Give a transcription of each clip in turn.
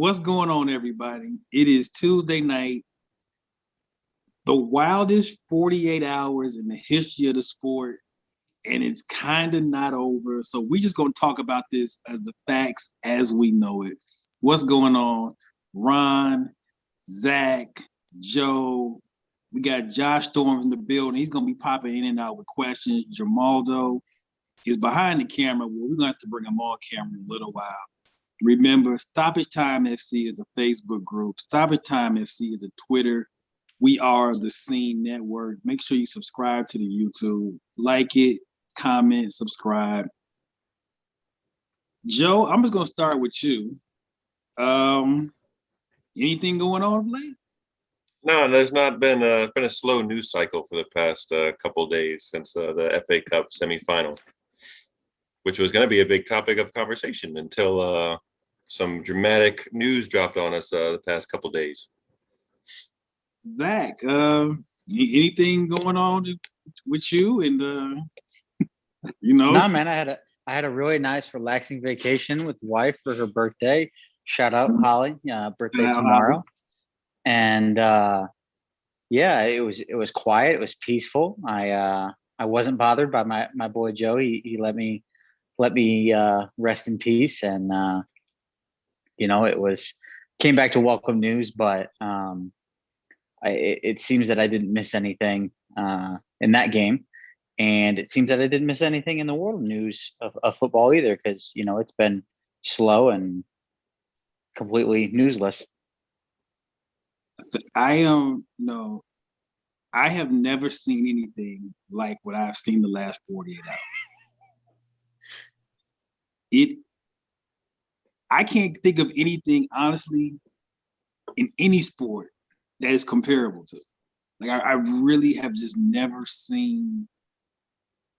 What's going on, everybody? It is Tuesday night, the wildest 48 hours in the history of the sport, and it's kind of not over. So we're just going to talk about this as the facts as we know it. What's going on? Ron, Zach, Joe, we got Josh Storm in the building. He's going to be popping in and out with questions. Jamaldo is behind the camera. Well, we're going to have to bring him on camera in a little while. Remember, Stoppage Time FC is the Facebook group. Stoppage Time FC is the Twitter. We are the Scene Network. Make sure you subscribe to the YouTube. Like it, comment, subscribe. Joe, I'm just going to start with you. Anything going on of late? No, there's not been a slow news cycle for the past couple of days since the FA Cup semifinal, which was going to be a big topic of conversation until some dramatic news dropped on us the past couple of days. Zach, anything going on with you? And No, man, I had a really nice, relaxing vacation with wife for her birthday. Shout out Holly, birthday tomorrow. And yeah, it was quiet. It was peaceful. I wasn't bothered by my boy Joe. He let me rest in peace, and it came back to welcome news, but it seems that I didn't miss anything in that game, and it seems that I didn't miss anything in the world news of football either, because it's been slow and completely newsless. I have never seen anything like what I've seen the last 48 hours. I can't think of anything, honestly, in any sport that is comparable to it. Like, I really have just never seen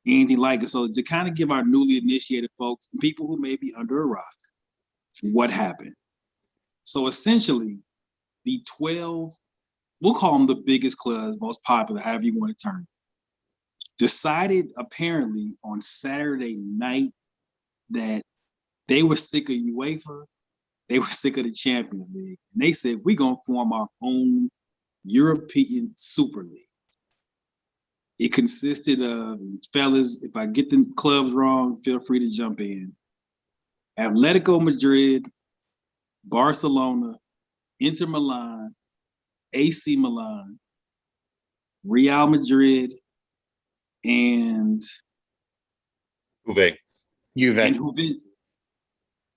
anything like it. So to kind of give our newly initiated folks, people who may be under a rock, what happened. So essentially, the 12, we'll call them the biggest clubs, most popular, however you want to term it, decided apparently on Saturday night that they were sick of UEFA, they were sick of the Champions League, and they said, we're going to form our own European Super League. It consisted of, fellas, if I get the clubs wrong, feel free to jump in, Atletico Madrid, Barcelona, Inter Milan, AC Milan, Real Madrid, and Juve. And Juventus.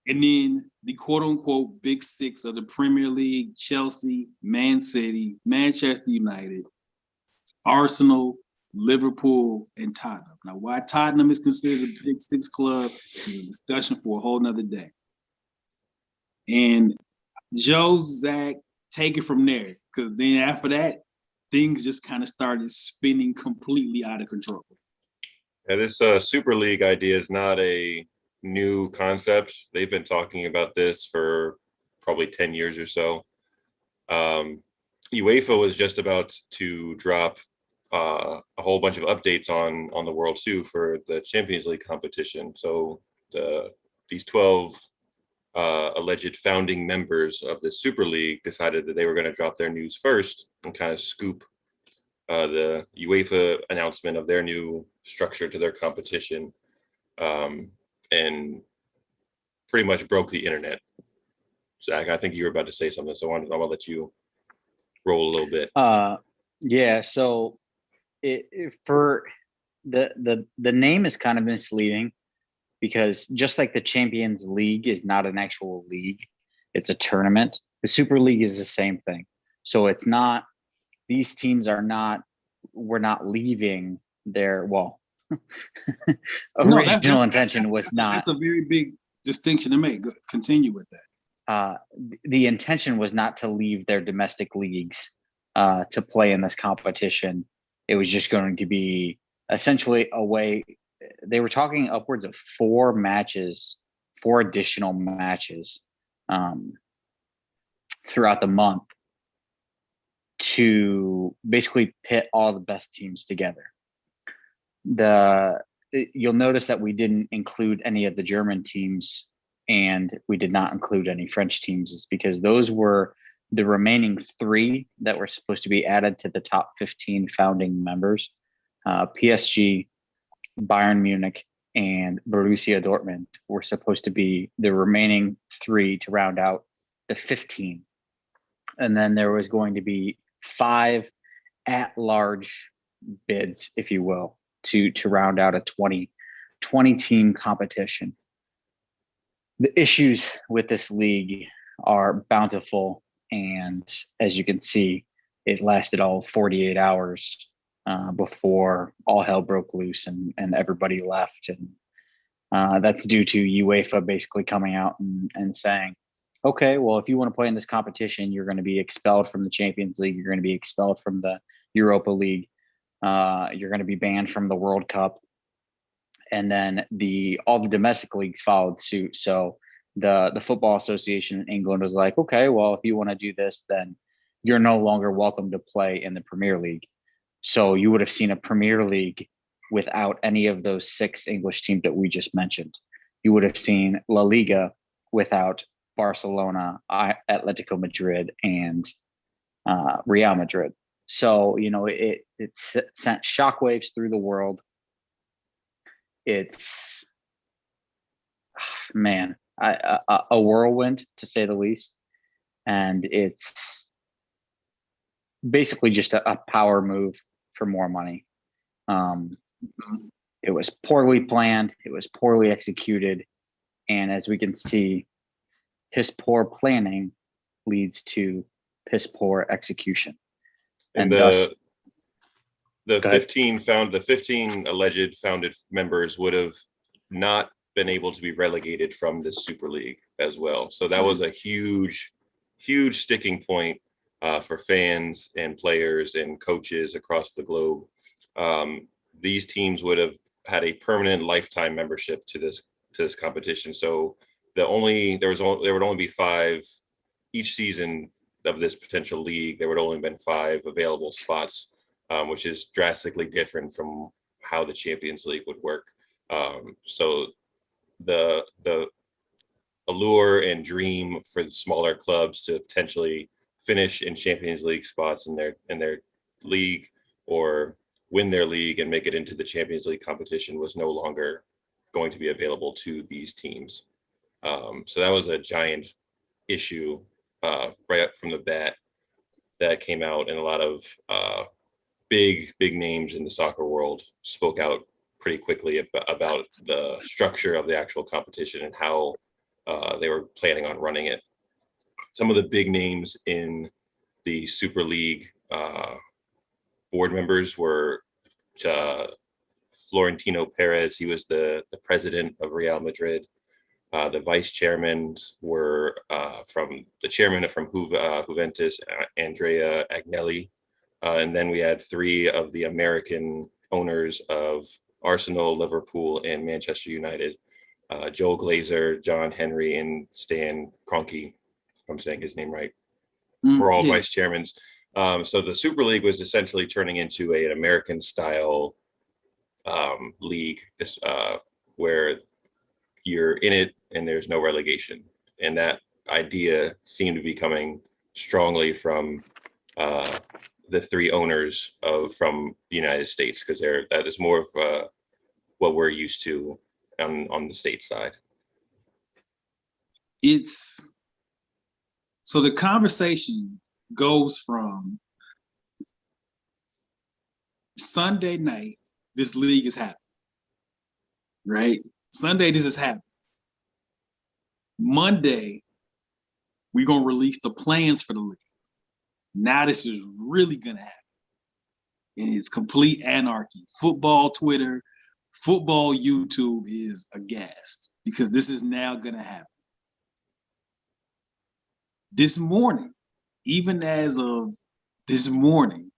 And then the quote-unquote big six of the Premier League: Chelsea, Man City, Manchester United, Arsenal, Liverpool, and Tottenham. Now, why Tottenham is considered a big six club is a discussion for a whole nother day. And Joe, Zach, take it from there, because then after that, things just kind of started spinning completely out of control. Yeah, this Super League idea is not a new concept. They've been talking about this for probably 10 years or so. UEFA was just about to drop a whole bunch of updates on the World 2 for the Champions League competition. So these 12 alleged founding members of the Super League decided that they were going to drop their news first and kind of scoop the UEFA announcement of their new structure to their competition, and pretty much broke the internet. Zach, I think you were about to say something, so I'm gonna let you roll a little bit. Yeah. So for the name is kind of misleading, because just like the Champions League is not an actual league, it's a tournament. The Super League is the same thing. So it's not, these teams we're not leaving their, original intention was not. That's a very big distinction to make. Continue with that. The intention was not to leave their domestic leagues to play in this competition. It was just going to be essentially a way. They were talking upwards of 4 additional matches throughout the month to basically pit all the best teams together. You'll notice that we didn't include any of the German teams and we did not include any French teams is because those were the remaining 3 that were supposed to be added to the top 15 founding members. PSG, Bayern Munich, and Borussia Dortmund were supposed to be the remaining 3 to round out the 15. And then there was going to be 5 at-large bids, if you will, to round out a 20 team competition. The issues with this league are bountiful, and as you can see, it lasted all 48 hours before all hell broke loose and everybody left. And that's due to UEFA basically coming out and saying, okay, well, if you want to play in this competition, you're going to be expelled from the Champions League. You're going to be expelled from the Europa League. You're going to be banned from the World Cup. And then all the domestic leagues followed suit. So the Football Association in England was like, okay, well, if you want to do this, then you're no longer welcome to play in the Premier League. So you would have seen a Premier League without any of those 6 English teams that we just mentioned. You would have seen La Liga without Barcelona, Atletico Madrid, and Real Madrid. So, it sent shockwaves through the world. It's, man, a whirlwind, to say the least. And it's basically just a power move for more money. It was poorly planned. It was poorly executed. And as we can see, piss poor planning leads to piss poor execution. And thus, the 15 alleged founded members would have not been able to be relegated from this Super League as well. So that was a huge sticking point for fans and players and coaches across the globe. These teams would have had a permanent lifetime membership to this competition. So there would only be 5 each season of this potential league. There would only been 5 available spots, which is drastically different from how the Champions League would work. So the allure and dream for the smaller clubs to potentially finish in Champions League spots in their league or win their league and make it into the Champions League competition was no longer going to be available to these teams. So that was a giant issue right up from the bat that came out, and a lot of big names in the soccer world spoke out pretty quickly about the structure of the actual competition and how they were planning on running it. Some of the big names in the Super League board members were Florentino Perez. He was the president of Real Madrid. The vice chairmen were from Juventus, Andrea Agnelli. And then we had 3 of the American owners of Arsenal, Liverpool, and Manchester United, Joel Glazer, John Henry, and Stan Kroenke, if I'm saying his name right. We're all vice chairmen. So the Super League was essentially turning into an American-style league where you're in it and there's no relegation. And that idea seemed to be coming strongly from the 3 owners from the United States, because that is more of what we're used to on the state side. So the conversation goes from Sunday night, this league is happening, right? Sunday, this is happening. Monday, we're going to release the plans for the league. Now this is really going to happen. And it's complete anarchy. Football Twitter, football YouTube is aghast because this is now going to happen. This morning, even as of this morning,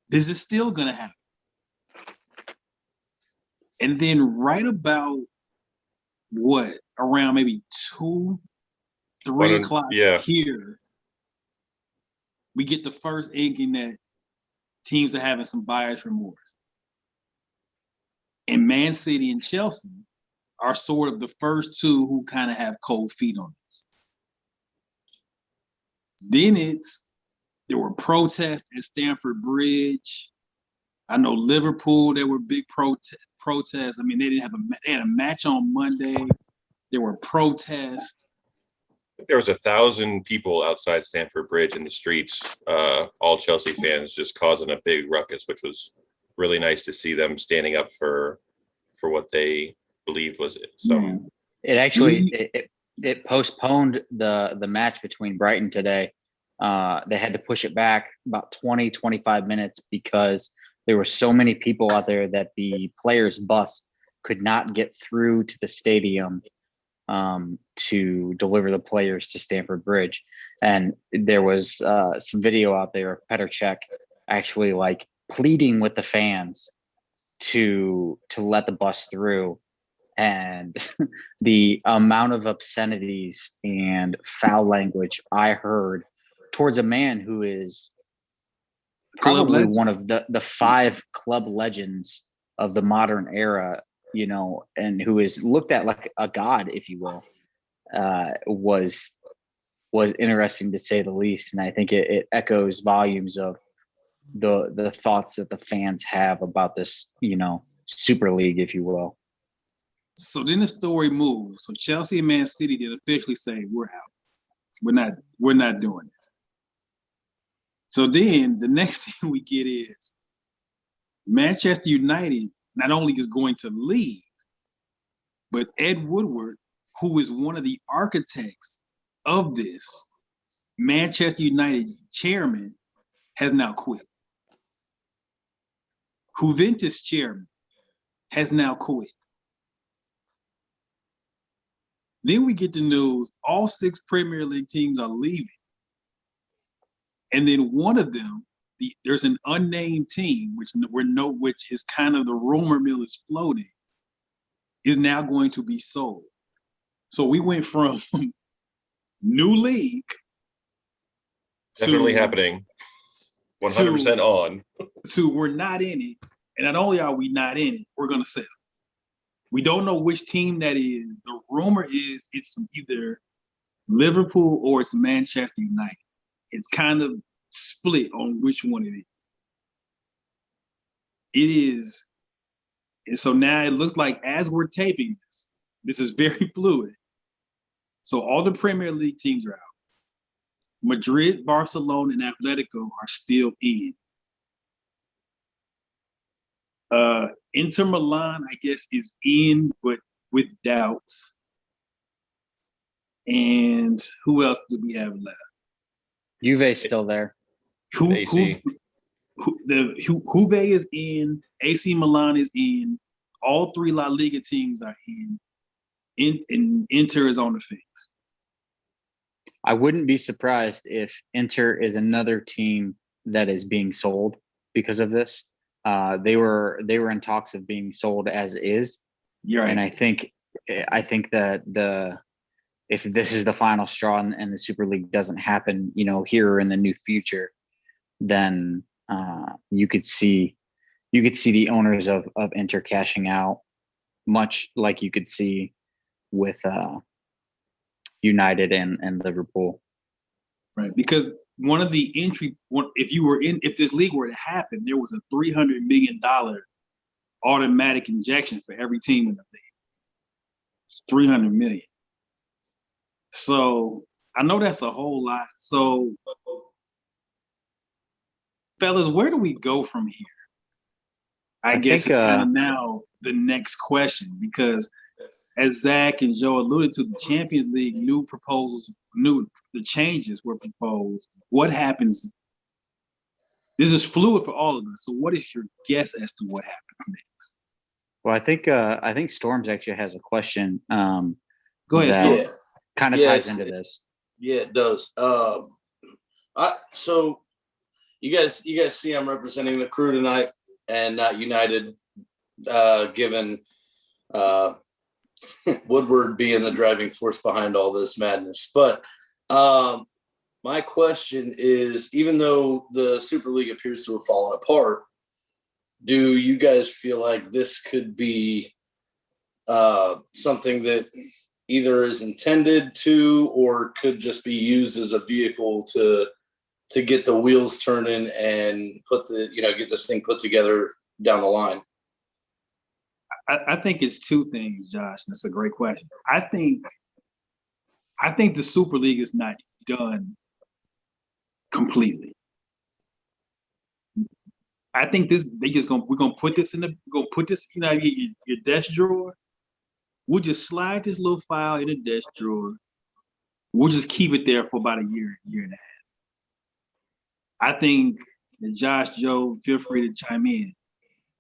this is still going to happen. And then right about around maybe 2, 3 o'clock here, we get the first inkling that teams are having some buyer's remorse. And Man City and Chelsea are sort of the first two who kind of have cold feet on this. Then there were protests at Stamford Bridge. I know Liverpool, there were big protests. I mean, they had a match on Monday. There were protests. There was 1,000 people outside Stamford Bridge in the streets, all Chelsea fans just causing a big ruckus, which was really nice to see them standing up for what they believed was it. So it actually it postponed the match between Brighton today. They had to push it back about 20-25 minutes because there were so many people out there that the players' bus could not get through to the stadium to deliver the players to Stamford Bridge. And there was some video out there of Petr Cech actually like pleading with the fans to let the bus through. And the amount of obscenities and foul language I heard towards a man who is probably one of the 5 club legends of the modern era, you know, and who is looked at like a god, if you will, was interesting to say the least. And I think it echoes volumes of the thoughts that the fans have about this, you know, Super League, if you will. So then the story moves. So Chelsea and Man City did officially say, we're out. We're not doing this. So then the next thing we get is Manchester United not only is going to leave, but Ed Woodward, who is one of the architects of this, Manchester United chairman, has now quit. Juventus chairman has now quit. Then we get the news, all 6 Premier League teams are leaving. And then one of them, there's an unnamed team, which is kind of the rumor mill is floating, is now going to be sold. So we went from new league definitely happening, 100% on, to we're not in it. And not only are we not in it, we're going to sell. We don't know which team that is. The rumor is it's either Liverpool or it's Manchester United. It's kind of split on which one it is. It is. And so now it looks like as we're taping this is very fluid. So all the Premier League teams are out. Madrid, Barcelona, and Atletico are still in. Inter Milan, I guess, is in, but with doubts. And who else do we have left? Juve's still there. AC. Juve is in. AC Milan is in. All 3 La Liga teams are in. And Inter is on the fence. I wouldn't be surprised if Inter is another team that is being sold because of this. They were in talks of being sold as is. You're right. And I think that if this is the final straw and the Super League doesn't happen, you know, here or in the new future, then you could see the owners of Inter cashing out, much like you could see with United and Liverpool. Right, because if this league were to happen, there was a $300 million automatic injection for every team in the league. $300 million. So I know that's a whole lot. So, fellas, where do we go from here? I guess it's kind of now the next question, because as Zach and Joe alluded to, the Champions League, the changes were proposed. What happens? This is fluid for all of us. So what is your guess as to what happens next? Well, I think Storms actually has a question. Go ahead. Kind of ties into this. Yeah, it does. So you guys see I'm representing the Crew tonight and not United, given Woodward being the driving force behind all this madness. But my question is, even though the Super League appears to have fallen apart, do you guys feel like this could be something that either is intended to or could just be used as a vehicle to get the wheels turning and get this thing put together down the line? I think it's two things, Josh. That's a great question. I think the Super League is not done completely. I think we're gonna put this your desk drawer. We'll just slide this little file in the desk drawer. We'll just keep it there for about a year and a half. I think, and Josh, Joe, feel free to chime in.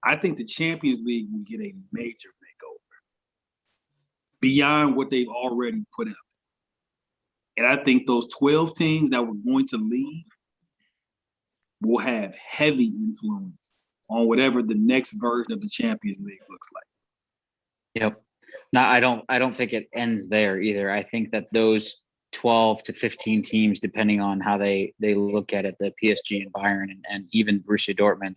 I think the Champions League will get a major makeover beyond what they've already put out. And I think those 12 teams that were going to leave will have heavy influence on whatever the next version of the Champions League looks like. Yep. No, I don't think it ends there either. I think that those 12 to 15 teams, depending on how they look at it, the PSG and Bayern and even Borussia Dortmund,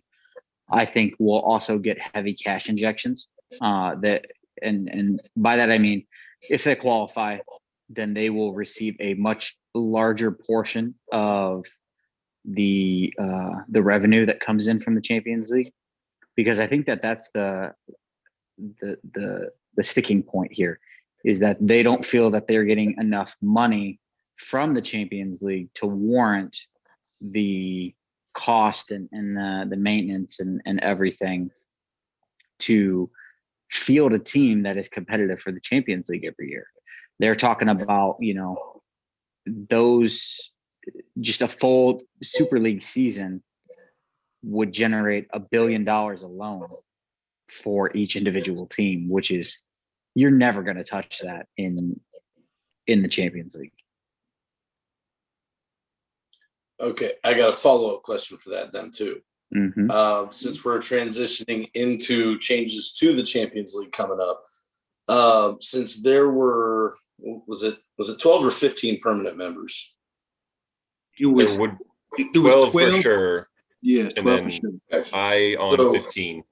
I think will also get heavy cash injections. And by that I mean, if they qualify, then they will receive a much larger portion of the revenue that comes in from the Champions League, because I think that's the sticking point here, is that they don't feel that they're getting enough money from the Champions League to warrant the cost and the maintenance and everything to field a team that is competitive for the Champions League every year. They're talking about, those, just a full Super League season would generate $1 billion alone for each individual team, which is, you're never going to touch that in the Champions League. Okay, I got a follow-up question for that then too. Mm-hmm. Since we're transitioning into changes to the Champions League coming up, since there were, was it 12 or 15 permanent members? It was 12 for sure. Yeah, 12 and then for sure. I on 15.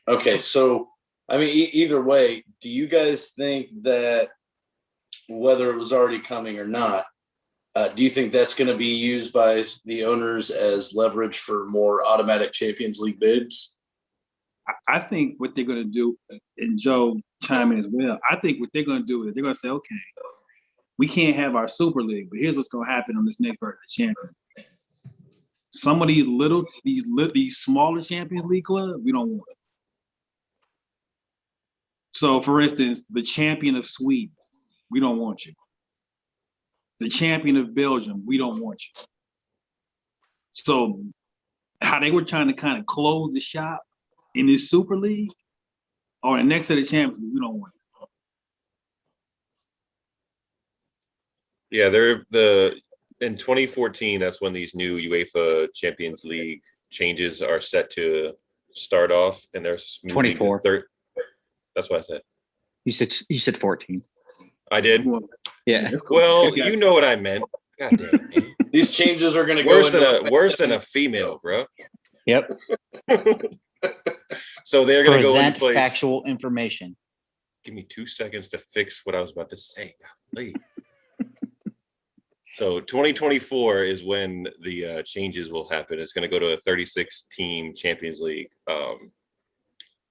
Okay, so I mean, either way, do you guys think that whether it was already coming or not, do you think that's going to be used by the owners as leverage for more automatic Champions League bids? I think what they're going to do, and Joe chime in as well, I think what they're going to do is they're going to say, okay, we can't have our Super League, but here's what's going to happen on this next version of the Champions League. Some of these smaller Champions League clubs, we don't want it. So, for instance, the champion of Sweden, we don't want you. The champion of Belgium, we don't want you. So, how they were trying to kind of close the shop in this Super League, or the next set of Champions League, we don't want you. Yeah, in 2014, that's when these new UEFA Champions League changes are set to start off, and there's 24. That's what I said. You said 14. I did. Yeah. Cool. Well, you know what I meant. God damn, man. These changes are going to go worse than a female, bro. Yep. So they're going to go in Present place. factual information. Give me 2 seconds to fix what I was about to say. Golly. So 2024 is when the changes will happen. It's going to go to a 36-team Champions League.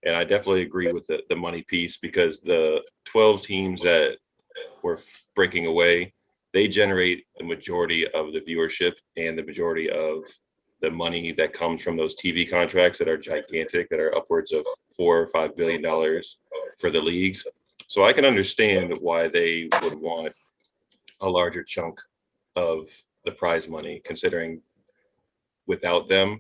And I definitely agree with the money piece, because the 12 teams that were breaking away, they generate the majority of the viewership and the majority of the money that comes from those TV contracts that are gigantic, that are upwards of $4 or $5 billion for the leagues. So I can understand why they would want a larger chunk of the prize money, considering without them,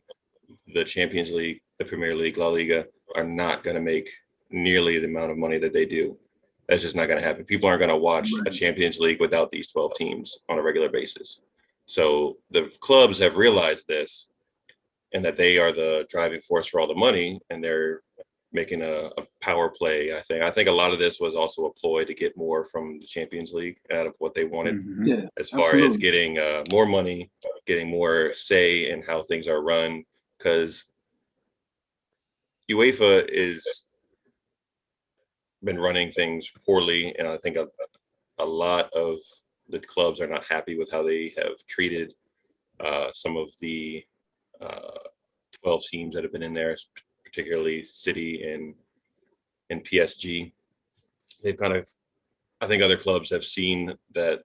the Champions League, the Premier League, La Liga are not going to make nearly the amount of money that they do. That's just not going to happen. People aren't going to watch a Champions League without these 12 teams on a regular basis. So the clubs have realized this, and that they are the driving force for all the money, and they're making a power play. I think a lot of this was also a ploy to get more from the Champions League out of what they wanted, as far as getting more money, getting more say in how things are run, because UEFA is been running things poorly, and I think a lot of the clubs are not happy with how they have treated some of the 12 teams that have been in there, particularly City and PSG. They've kind of, I think other clubs have seen that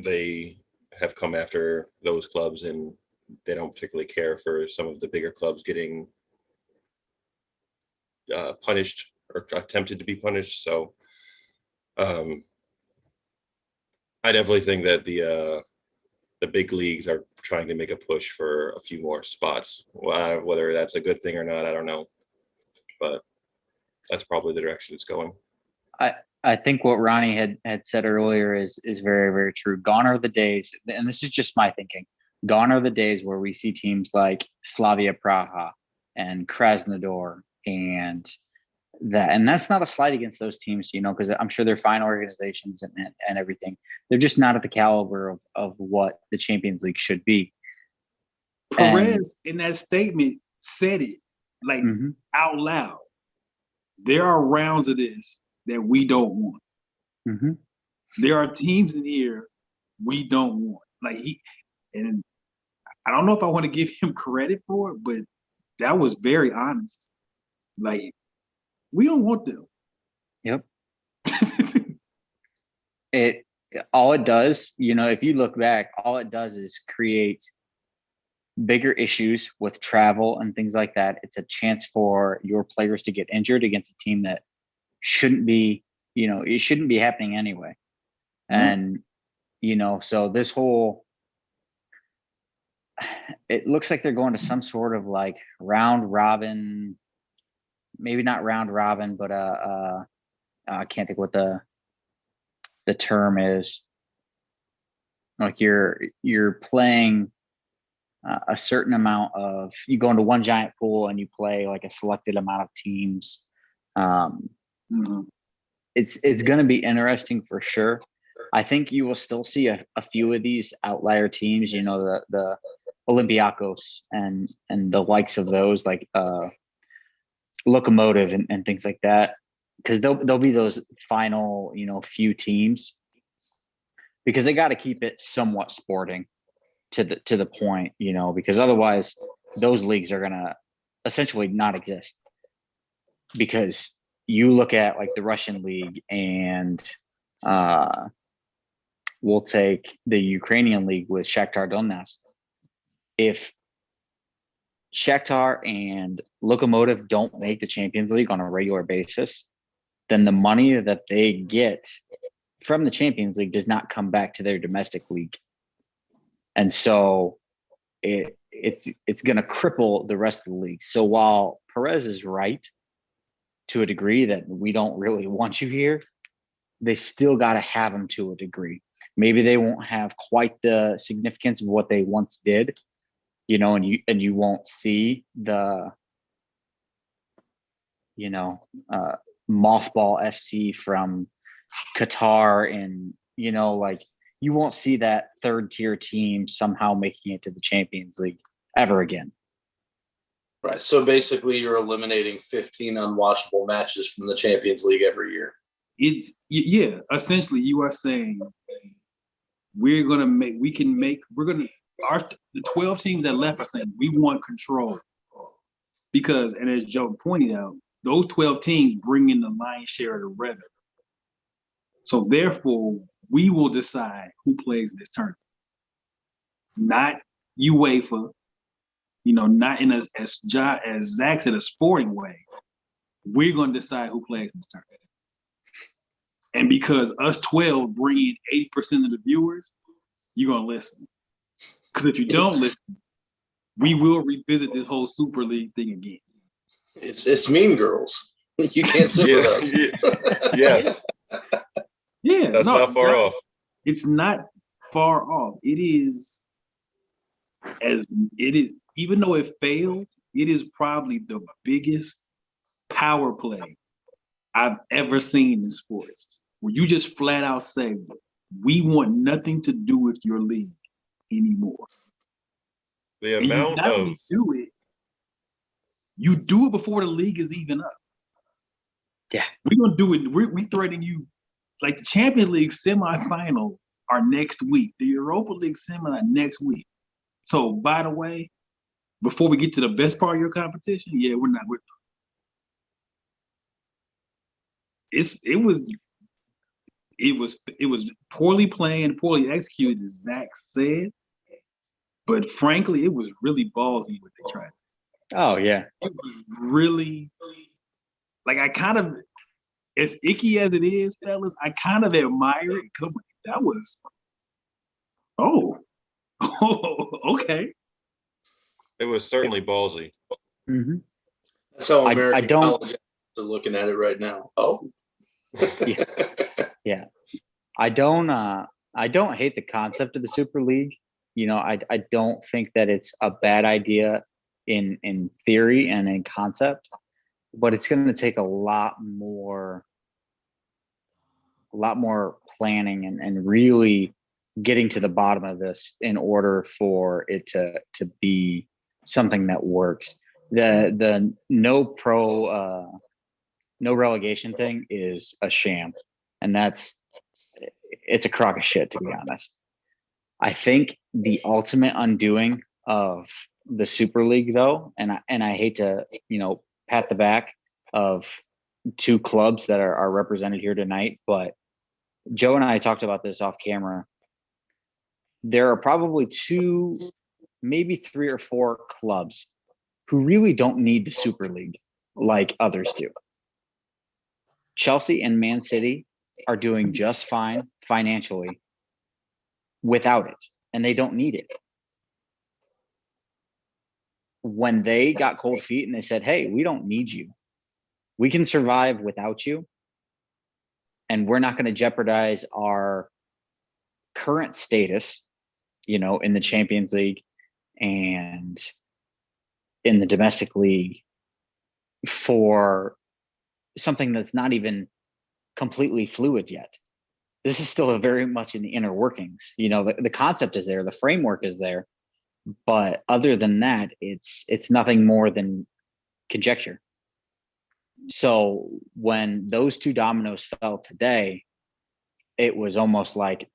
they have come after those clubs, and they don't particularly care for some of the bigger clubs getting punished or attempted to be punished. So I definitely think that the big leagues are trying to make a push for a few more spots. Whether that's a good thing or not, I don't know, but that's probably the direction it's going. I think what Ronnie had said earlier is very, very true. Gone are the days, and this is just my thinking. Gone are the days where we see teams like Slavia Praha and Krasnodar and that's not a slight against those teams, because I'm sure they're fine organizations and everything. They're just not at the caliber of what the Champions League should be. Perez in that statement said it like out loud. There are rounds of this that we don't want. Mm-hmm. There are teams in here we don't want. And I don't know if I want to give him credit for it, but that was very honest. Like, we don't want them. Yep. All it does, if you look back, all it does is create bigger issues with travel and things like that. It's a chance for your players to get injured against a team that shouldn't be, it shouldn't be happening anyway. And, so this whole, it looks like they're going to some sort of like round robin, maybe not round robin, but I can't think what the term is. Like you're playing a certain amount of, you go into one giant pool and you play like a selected amount of teams. It's going to be interesting for sure. I think you will still see a few of these outlier teams, the Olympiacos and the likes of those, like Locomotive and things like that, because they'll be those final, few teams, because they got to keep it somewhat sporting to the point, because otherwise those leagues are gonna essentially not exist. Because you look at like the Russian league, and we'll take the Ukrainian league with Shakhtar Donetsk. If Shakhtar and Lokomotiv don't make the Champions League on a regular basis, then the money that they get from the Champions League does not come back to their domestic league. And so it's going to cripple the rest of the league. So while Perez is right to a degree that we don't really want you here, they still got to have him to a degree. Maybe they won't have quite the significance of what they once did, and you won't see the, mothball FC from Qatar, and, you won't see that third tier team somehow making it to the Champions League ever again. Right. So basically you're eliminating 15 unwatchable matches from the Champions League every year. Essentially you are saying the 12 teams that left are saying we want control, because, and as Joe pointed out, those 12 teams bring in the lion's share of the revenue. So therefore, we will decide who plays this tournament. Not UEFA, not in as Zach said, a sporting way. We're going to decide who plays this tournament. And because us 12 bring in 80% of the viewers, you're going to listen. Because if you don't listen, we will revisit this whole Super League thing again. It's Mean Girls. You can't sit with us. Yes. Yeah. That's not far off. It's not far off. It is, even though it failed, it is probably the biggest power play I've ever seen in sports, where you just flat out say, we want nothing to do with your league anymore. The amount of, you do it before the league is even up. Yeah. We're gonna do it. We threatening you like the Champions League semifinal are next week. The Europa League semi next week. So by the way, before we get to the best part of your competition, yeah, we're not. It was poorly planned, poorly executed, as Zach said. But frankly, it was really ballsy what they tried. Oh yeah. It was really like I kind of, as icky as it is, fellas, I kind of admire it. Cause that was, oh, okay. It was certainly ballsy. Mm-hmm. That's how I American don't- college are looking at it right now. Oh, Yeah. I don't hate the concept of the Super League. You know, I don't think that it's a bad idea in theory and in concept, but it's going to take a lot more planning and really getting to the bottom of this in order for it to be something that works. The no relegation thing is a sham, and it's a crock of shit, to be honest. I think the ultimate undoing of the Super League, though, and I hate to pat the back of two clubs that are represented here tonight, but Joe and I talked about this off camera. There are probably two, maybe three or four clubs who really don't need the Super League like others do. Chelsea and Man City are doing just fine financially without it, and they don't need it. When they got cold feet and they said, hey, we don't need you, we can survive without you, and we're not going to jeopardize our current status, in the Champions League and in the domestic league for something that's not even completely fluid yet. This is still very much in the inner workings. The concept is there, the framework is there, but other than that, it's nothing more than conjecture. So when those two dominoes fell today, it was almost like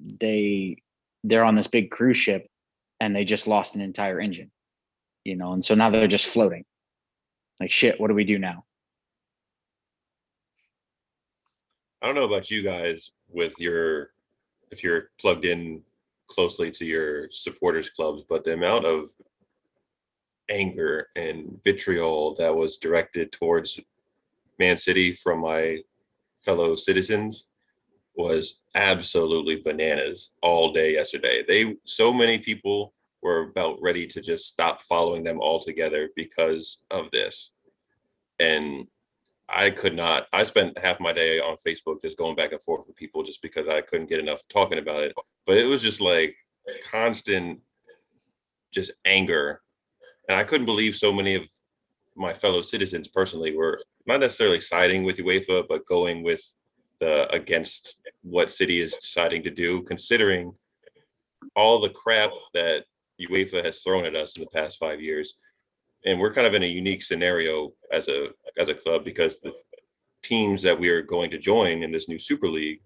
they're on this big cruise ship and they just lost an entire engine, and so now they're just floating. Like, shit, what do we do now? I don't know about you guys if you're plugged in closely to your supporters clubs, but the amount of anger and vitriol that was directed towards Man City from my fellow citizens was absolutely bananas all day yesterday. So many people were about ready to just stop following them altogether because of this. And I could not. I spent half my day on Facebook just going back and forth with people just because I couldn't get enough talking about it. But it was just like constant just anger. And I couldn't believe so many of my fellow citizens personally were not necessarily siding with UEFA, but going with against what City is deciding to do, considering all the crap that UEFA has thrown at us in the past 5 years. And we're kind of in a unique scenario as a club because the teams that we are going to join in this new Super League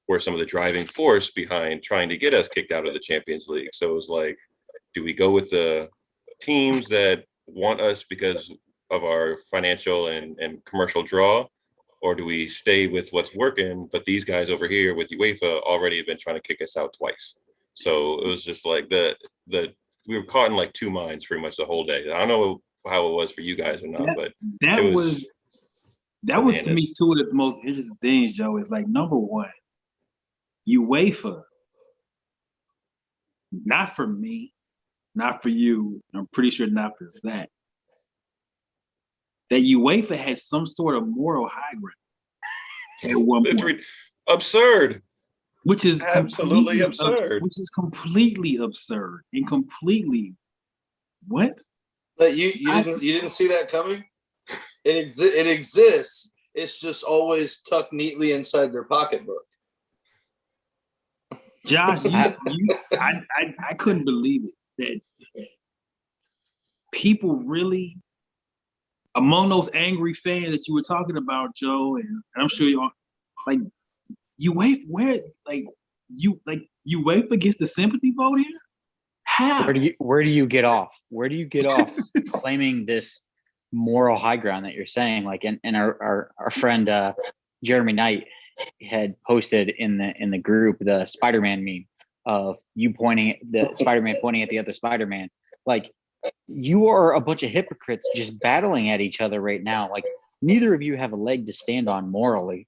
were some of the driving force behind trying to get us kicked out of the Champions League. So it was like, do we go with the teams that want us because of our financial and commercial draw, or do we stay with what's working? But these guys over here with UEFA already have been trying to kick us out twice. So it was just like we were caught in like two minds pretty much the whole day. I don't know how it was for you guys or not, but that was bananas. to me two of the most interesting things, Joe. Is like, number one, UEFA, not for me, not for you, I'm pretty sure not for Zach, that UEFA had some sort of moral high ground at one point. Absurd. Which is absolutely absurd. Which is completely absurd and completely what? But you didn't see that coming? It exists. It's just always tucked neatly inside their pocketbook. Josh, I couldn't believe it that people really among those angry fans that you were talking about, Joe, and I'm sure you all like UEFA gets the sympathy vote here. How? Where do you get off? Where do you get off claiming this moral high ground that you're saying? Like, and our friend Jeremy Knight had posted in the group the Spider-Man meme of the Spider-Man pointing at the other Spider-Man. Like, you are a bunch of hypocrites just battling at each other right now. Like, neither of you have a leg to stand on morally.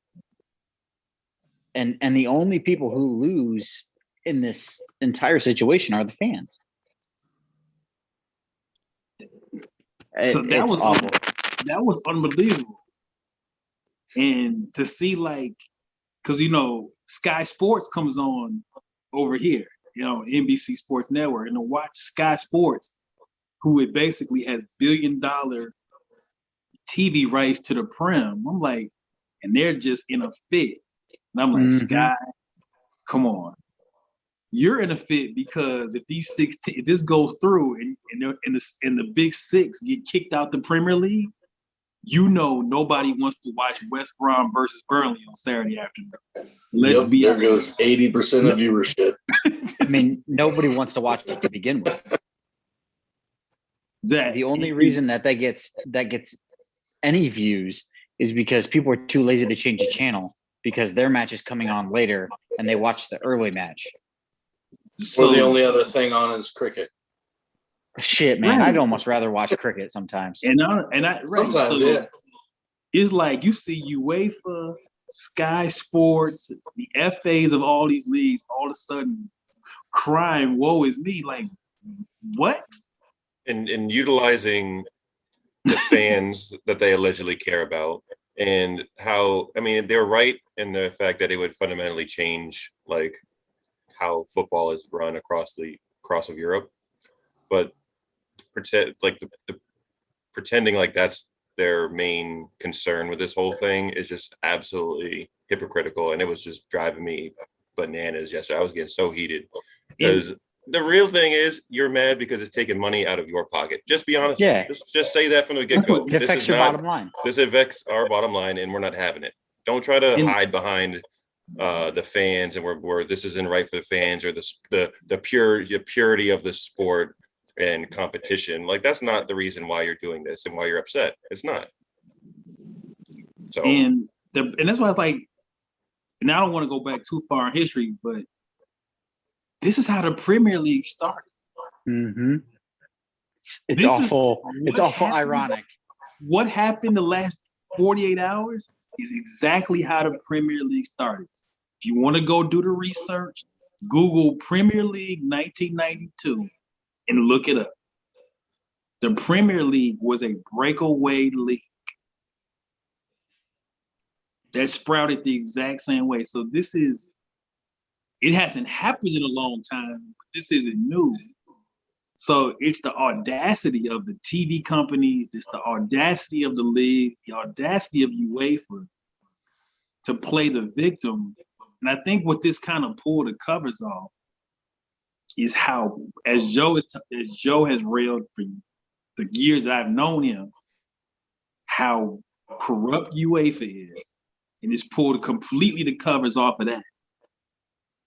And the only people who lose in this entire situation are the fans. So that was awful. That was unbelievable. And to see, like, because Sky Sports comes on over here, NBC Sports Network, and to watch Sky Sports, who it basically has billion-dollar TV rights to the Prem. I'm like, and they're just in a fit. And I'm like, Sky, come on. You're in a fit because if this goes through and the Big Six get kicked out the Premier League, nobody wants to watch West Brom versus Burnley on Saturday afternoon. There goes 80% of viewership. I mean, nobody wants to watch it to begin with. The only reason that gets any views is because people are too lazy to change the channel because their match is coming on later and they watch the early match. So the only other thing on is cricket. Shit, man, right. I'd almost rather watch cricket sometimes. Sometimes, yeah. It's like you see UEFA, Sky Sports, the FAs of all these leagues all of a sudden crying, woe is me. Like, what? And utilizing the fans that they allegedly care about, and how, I mean, they're right in the fact that it would fundamentally change like how football is run across of Europe, but pretending like that's their main concern with this whole thing is just absolutely hypocritical, and it was just driving me bananas yesterday. I was getting so heated because the real thing is you're mad because it's taking money out of your pocket. Just be honest. Yeah. Just say that from the get-go. It affects your bottom line. This affects our bottom line, and we're not having it. Don't try to hide behind the fans, and we're this isn't right for the fans, or the purity of the sport and competition. Like, that's not the reason why you're doing this and why you're upset. It's not. So and that's why it's like, and I don't want to go back too far in history, but this is how the Premier League started. Mm-hmm. It's awful. It's awful ironic. What happened the last 48 hours is exactly how the Premier League started. If you want to go do the research, Google Premier League 1992 and look it up. The Premier League was a breakaway league that sprouted the exact same way. So it hasn't happened in a long time, but this isn't new. So it's the audacity of the TV companies, it's the audacity of the leagues, the audacity of UEFA to play the victim. And I think what this kind of pulled the covers off is how, as Joe has railed for the years that I've known him, how corrupt UEFA is, and it's pulled completely the covers off of that.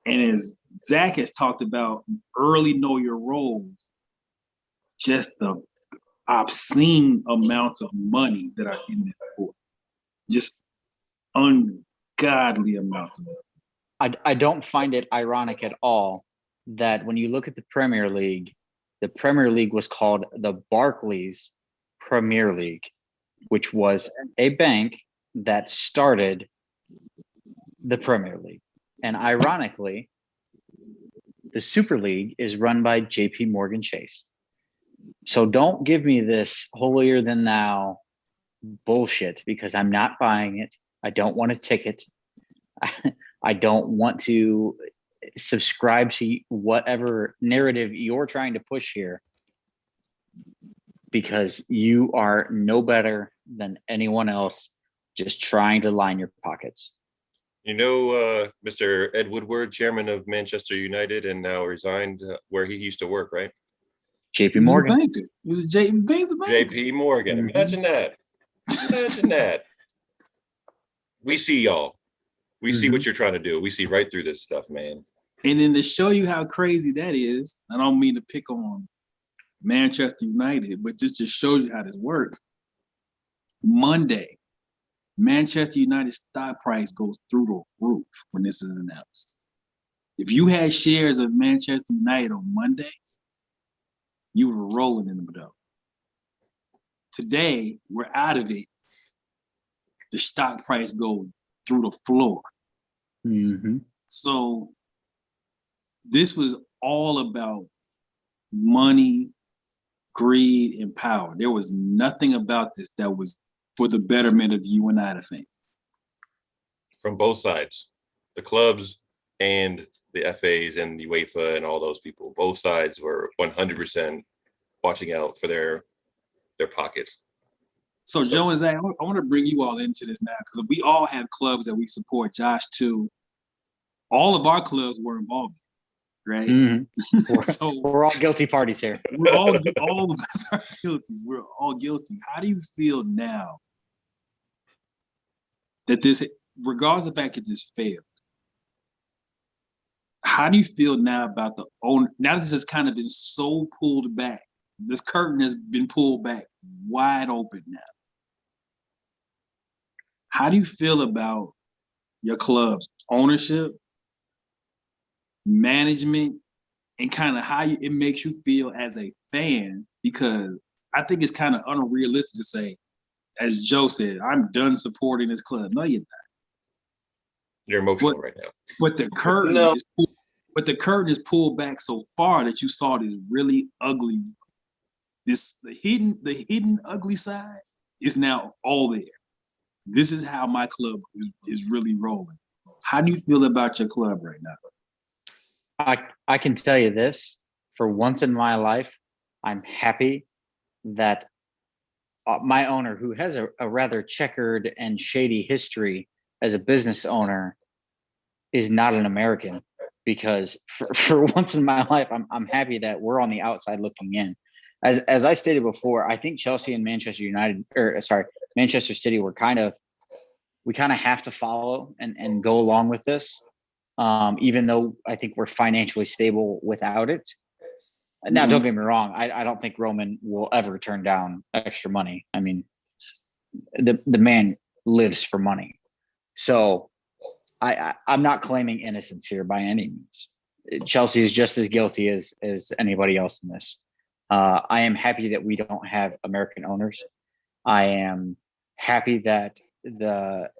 And as Zach has talked about, early know your roles, just the obscene amounts of money that are in that sport, just ungodly amounts of money. I don't find it ironic at all that when you look at the Premier League was called the Barclays Premier League, which was a bank that started the Premier League. And ironically, the Super League is run by JP Morgan Chase. So don't give me this holier than thou bullshit, because I'm not buying it. I don't want a ticket. I don't want to subscribe to whatever narrative you're trying to push here, because you are no better than anyone else just trying to line your pockets. Mr. Ed Woodward, chairman of Manchester United, and now resigned where he used to work, right? JP Morgan. He was a banker. He was a JP Morgan. JP Morgan. Mm-hmm. Imagine that. Imagine that. We see y'all. We see what you're trying to do. We see right through this stuff, man. And then to show you how crazy that is, I don't mean to pick on Manchester United, but this just shows you how this works. Monday, Manchester United stock price goes through the roof when this is announced. If you had shares of Manchester United on Monday, you were rolling in the dough. Today, we're out of it. The stock price goes through the floor. So this was all about money, greed, and power. There was nothing about this that was for the betterment of you and I, I think. From both sides, the clubs and the FAs and the UEFA and all those people, both sides were 100% watching out for their pockets. So Joe and Zach, I want to bring you all into this now because we all have clubs that we support. Josh too. All of our clubs were involved, right? So we're all guilty parties here. We're all of us are guilty. We're all guilty. How do you feel now that this, regardless of the fact that this failed? How do you feel now about the own? Now that this has kind of been so pulled back, this curtain has been pulled back wide open now. How do you feel about your club's ownership, management, and kind of how it makes you feel as a fan? Because I think it's kind of unrealistic to say, as Joe said, I'm done supporting this club. No, you're not. You're emotional right now. But the curtain is pulled back so far that you saw this really ugly, the hidden ugly side is now all there. This is how my club is really rolling. How do you feel about your club right now? I can tell you this, for once in my life, I'm happy that my owner, who has a rather checkered and shady history as a business owner, is not an American, because for once in my life, I'm happy that we're on the outside looking in. As I stated before, I think Chelsea and Manchester City we kind of have to follow and go along with this, even though I think we're financially stable without it. Now, don't get me wrong, I don't think Roman will ever turn down extra money. I mean, the man lives for money. So I'm not claiming innocence here by any means. Chelsea is just as guilty as anybody else in this. I am happy that we don't have American owners. I am happy that the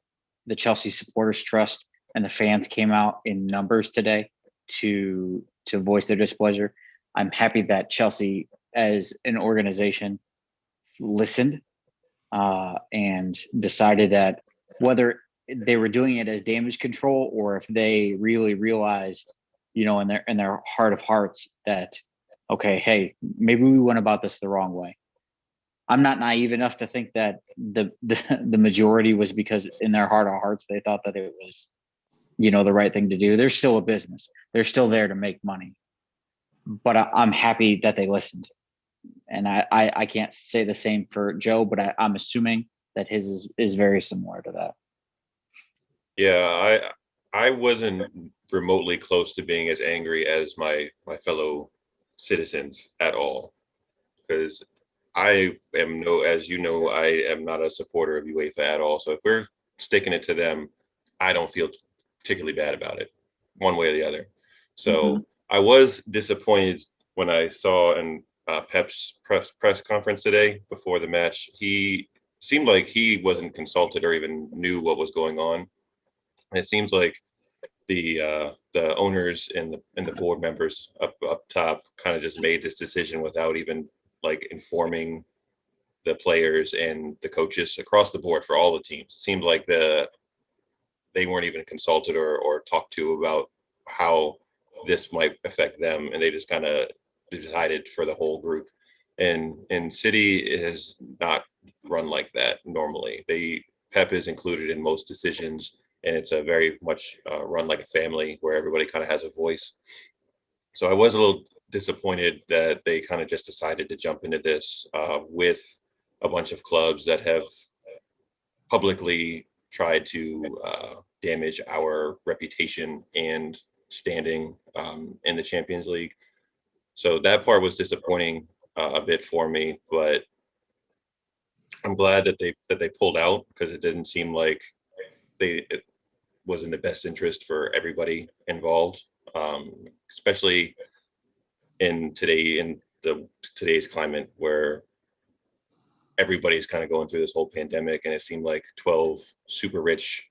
Chelsea Supporters Trust and the fans came out in numbers today to voice their displeasure. I'm happy that Chelsea as an organization listened and decided that whether they were doing it as damage control or if they really realized, in their heart of hearts that, okay, hey, maybe we went about this the wrong way. I'm not naive enough to think that the majority was because in their heart of hearts they thought that it was, the right thing to do. They're still a business. They're still there to make money. But I'm happy that they listened. And I can't say the same for Joe, but I'm assuming that his is very similar to that. Yeah, I wasn't remotely close to being as angry as my fellow citizens at all, because I am as you know, I am not a supporter of UEFA at all. So if we're sticking it to them, I don't feel particularly bad about it, one way or the other. So I was disappointed when I saw in Pep's press conference today before the match. He seemed like he wasn't consulted or even knew what was going on. And it seems like the owners and the board members up top kind of just made this decision without even informing the players and the coaches across the board for all the teams. It seemed like they weren't even consulted or talked to about how this might affect them, and they just kind of decided for the whole group. And City is not run like that normally. Pep is included in most decisions, and it's a very much run like a family where everybody kind of has a voice. So I was a little disappointed that they kind of just decided to jump into this with a bunch of clubs that have publicly tried to damage our reputation and standing in the Champions League. So that part was disappointing a bit for me, but I'm glad that they pulled out, because it didn't seem like it was in the best interest for everybody involved, especially in today's climate where everybody's kind of going through this whole pandemic, and it seemed like 12 super rich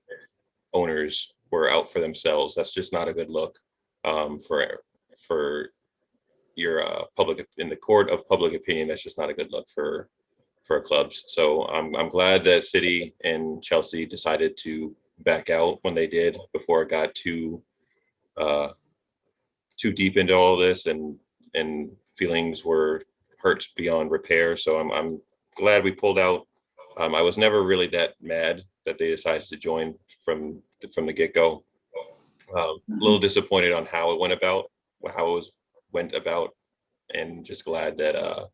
owners were out for themselves. That's just not a good look for your public, in the court of public opinion. That's just not a good look for clubs. So I'm glad that City and Chelsea decided to back out when they did, before it got too deep into all this, and feelings were hurt beyond repair. So I'm glad we pulled out. I was never really that mad that they decided to join from the get-go. A little disappointed on how it went about, and just glad that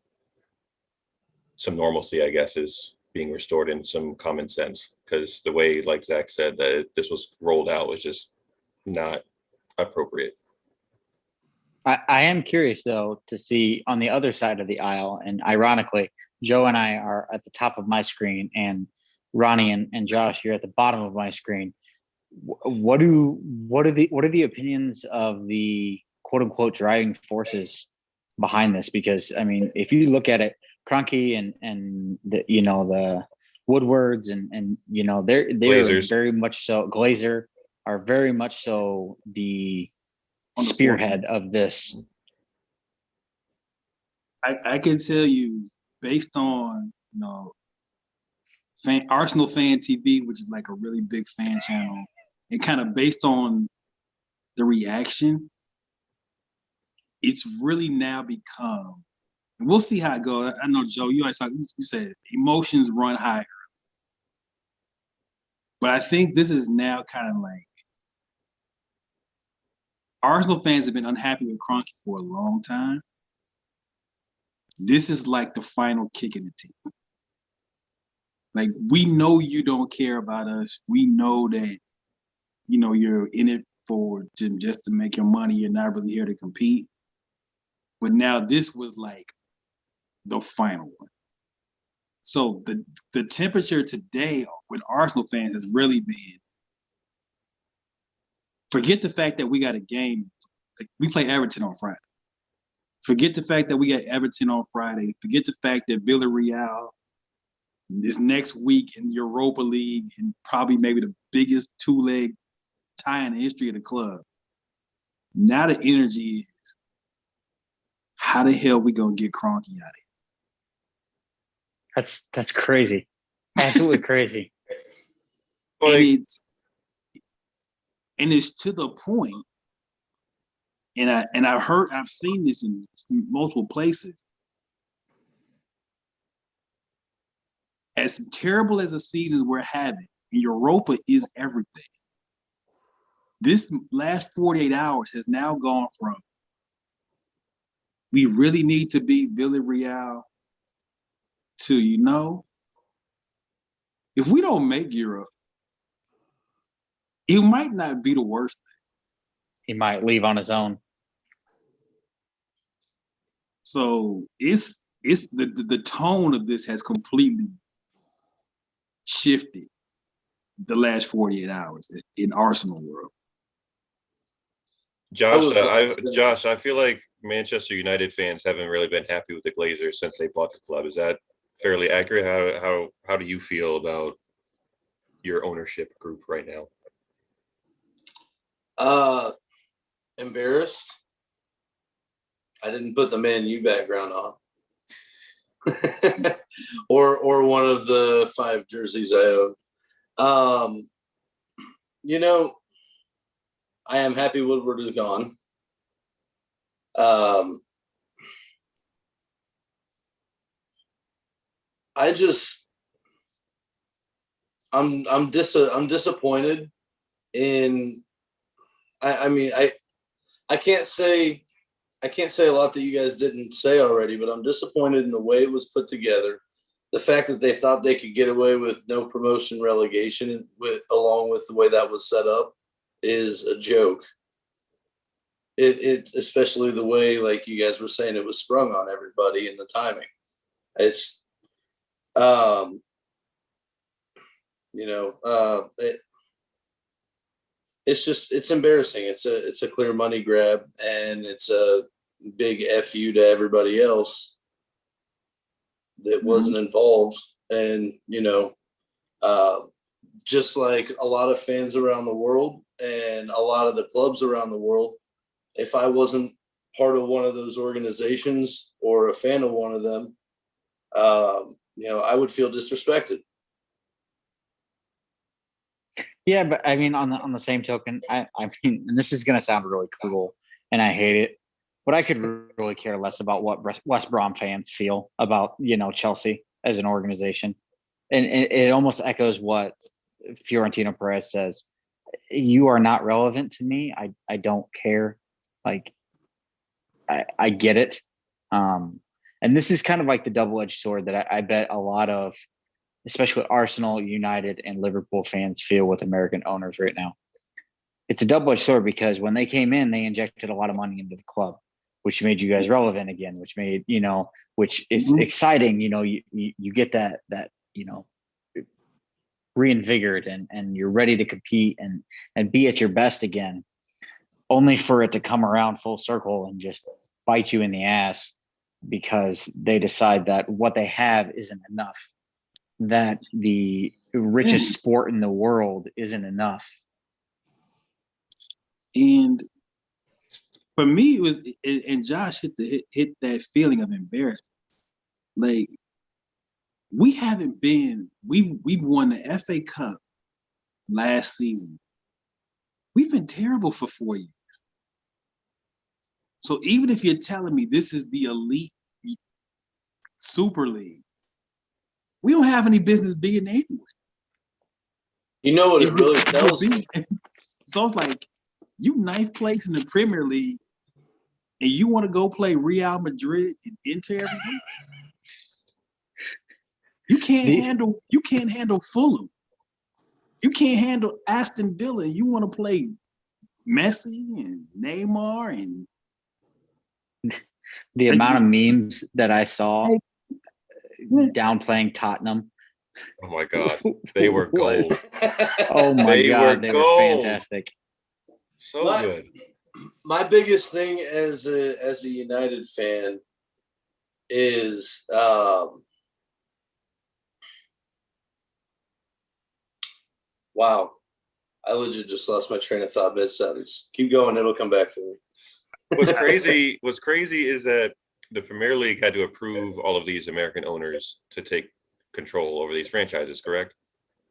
some normalcy, I guess, is being restored, and some common sense, because the way, like Zach said, that this was rolled out was just not appropriate. I am curious, though, to see on the other side of the aisle, and ironically, Joe and I are at the top of my screen, and Ronnie and Josh, you're at the bottom of my screen. What are the opinions of the quote unquote driving forces behind this? Because I mean, if you look at it, Kroenke and the Woodwards and they're Glazers. very much so, Glazer are very much so the spearhead of this. I can tell you, based on Arsenal Fan TV, which is like a really big fan channel, and kind of based on the reaction, it's really now become. And we'll see how it goes. I know, Joe, you said emotions run higher, but I think this is now kind of like Arsenal fans have been unhappy with Kroenke for a long time. This is like the final kick in the teeth. Like, we know you don't care about us. We know that, you're in it just to make your money. You're not really here to compete. But now this was like the final one. So the temperature today with Arsenal fans has really been, forget the fact that we got a game. Like, we play Everton on Friday. Forget the fact that we got Everton on Friday. Forget the fact that Villarreal this next week in Europa League, and probably maybe the biggest two-leg tie in the history of the club. Now the energy is, how the hell we gonna get Kroenke out of here? That's crazy. Absolutely crazy. And it's to the point, and I've seen this in multiple places. As terrible as the seasons we're having, Europa is everything. This last 48 hours has now gone from, we really need to beat Villarreal, to, if we don't make Europe, it might not be the worst thing. He might leave on his own. So it's the tone of this has completely shifted the last 48 hours in Arsenal world. Josh, I feel like Manchester United fans haven't really been happy with the Glazers since they bought the club. Is that fairly accurate? How do you feel about your ownership group right now? Embarrassed. I didn't put the Man U background on. or one of the 5 jerseys I own. I am happy Woodward is gone. I'm disappointed in. I can't say a lot that you guys didn't say already, but I'm disappointed in the way it was put together, the fact that they thought they could get away with no promotion relegation along with the way that was set up is a joke. It especially the way, like you guys were saying, it was sprung on everybody and the timing. It's it's embarrassing. It's a clear money grab, and it's a big FU to everybody else that wasn't involved. And just like a lot of fans around the world and a lot of the clubs around the world, if I wasn't part of one of those organizations or a fan of one of them, I would feel disrespected. Yeah, but I mean, on the same token, I mean, and this is going to sound really cruel, and I hate it, but I could really care less about what West Brom fans feel about Chelsea as an organization, and it almost echoes what Fiorentino Perez says. You are not relevant to me. I don't care. Like, I get it, and this is kind of like the double-edged sword that I bet a lot of, especially Arsenal, United, and Liverpool fans feel with American owners right now. It's a double-edged sword because when they came in, they injected a lot of money into the club, which made you guys relevant again, which made, which is exciting. You get that reinvigorated and you're ready to compete and be at your best again, only for it to come around full circle and just bite you in the ass because they decide that what they have isn't enough, that the richest sport in the world isn't enough. And for me, it was, and Josh hit that feeling of embarrassment. Like, we've won the FA Cup last season. We've been terrible for 4 years. So even if you're telling me this is the elite Super League, we don't have any business being anywhere. You know what it really tells me? So it's like, you ninth place in the Premier League, and you want to go play Real Madrid and Inter every week? You can't handle Fulham. You can't handle Aston Villa. You want to play Messi and Neymar and the amount of memes that I saw downplaying Tottenham. Oh my God, they were gold. Oh my God, they were fantastic. So good. My biggest thing as a United fan is wow. I legit just lost my train of thought mid-sentence. Keep going, it'll come back to me. What's crazy is that the Premier League had to approve all of these American owners to take control over these franchises, correct?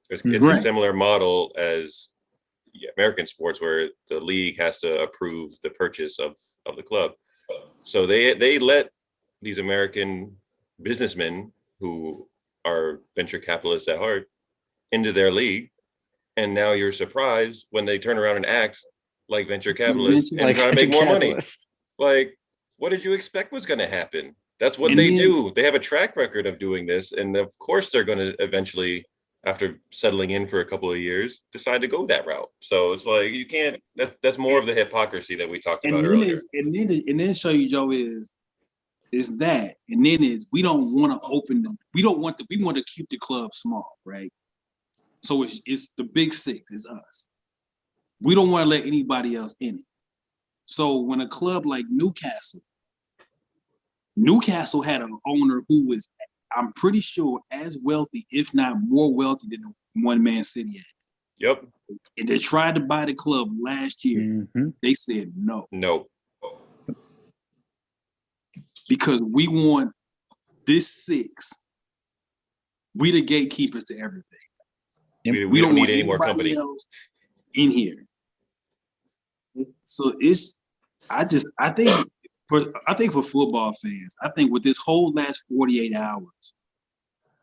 It's a similar model as American sports where the league has to approve the purchase of the club. So they let these American businessmen who are venture capitalists at heart into their league. And now you're surprised when they turn around and act like venture capitalists and try to make more money. Like, what did you expect was going to happen? That's what they do. They have a track record of doing this. And of course, they're going to eventually, after settling in for a couple of years, decide to go that route. So it's like, you can't, that's more of the hypocrisy that we talked about earlier. And then show you, Joe, is that, and then is we don't want to open them. We want to keep the club small, right? So it's the big six, is us. We don't want to let anybody else in it. So when a club like Newcastle had an owner who was, I'm pretty sure, as wealthy, if not more wealthy than the one Man City had. Yep. And they tried to buy the club last year. Mm-hmm. They said no. No. Because we want this six. We the gatekeepers to everything. We don't need any more company else in here. So I think for football fans, I think with this whole last 48 hours,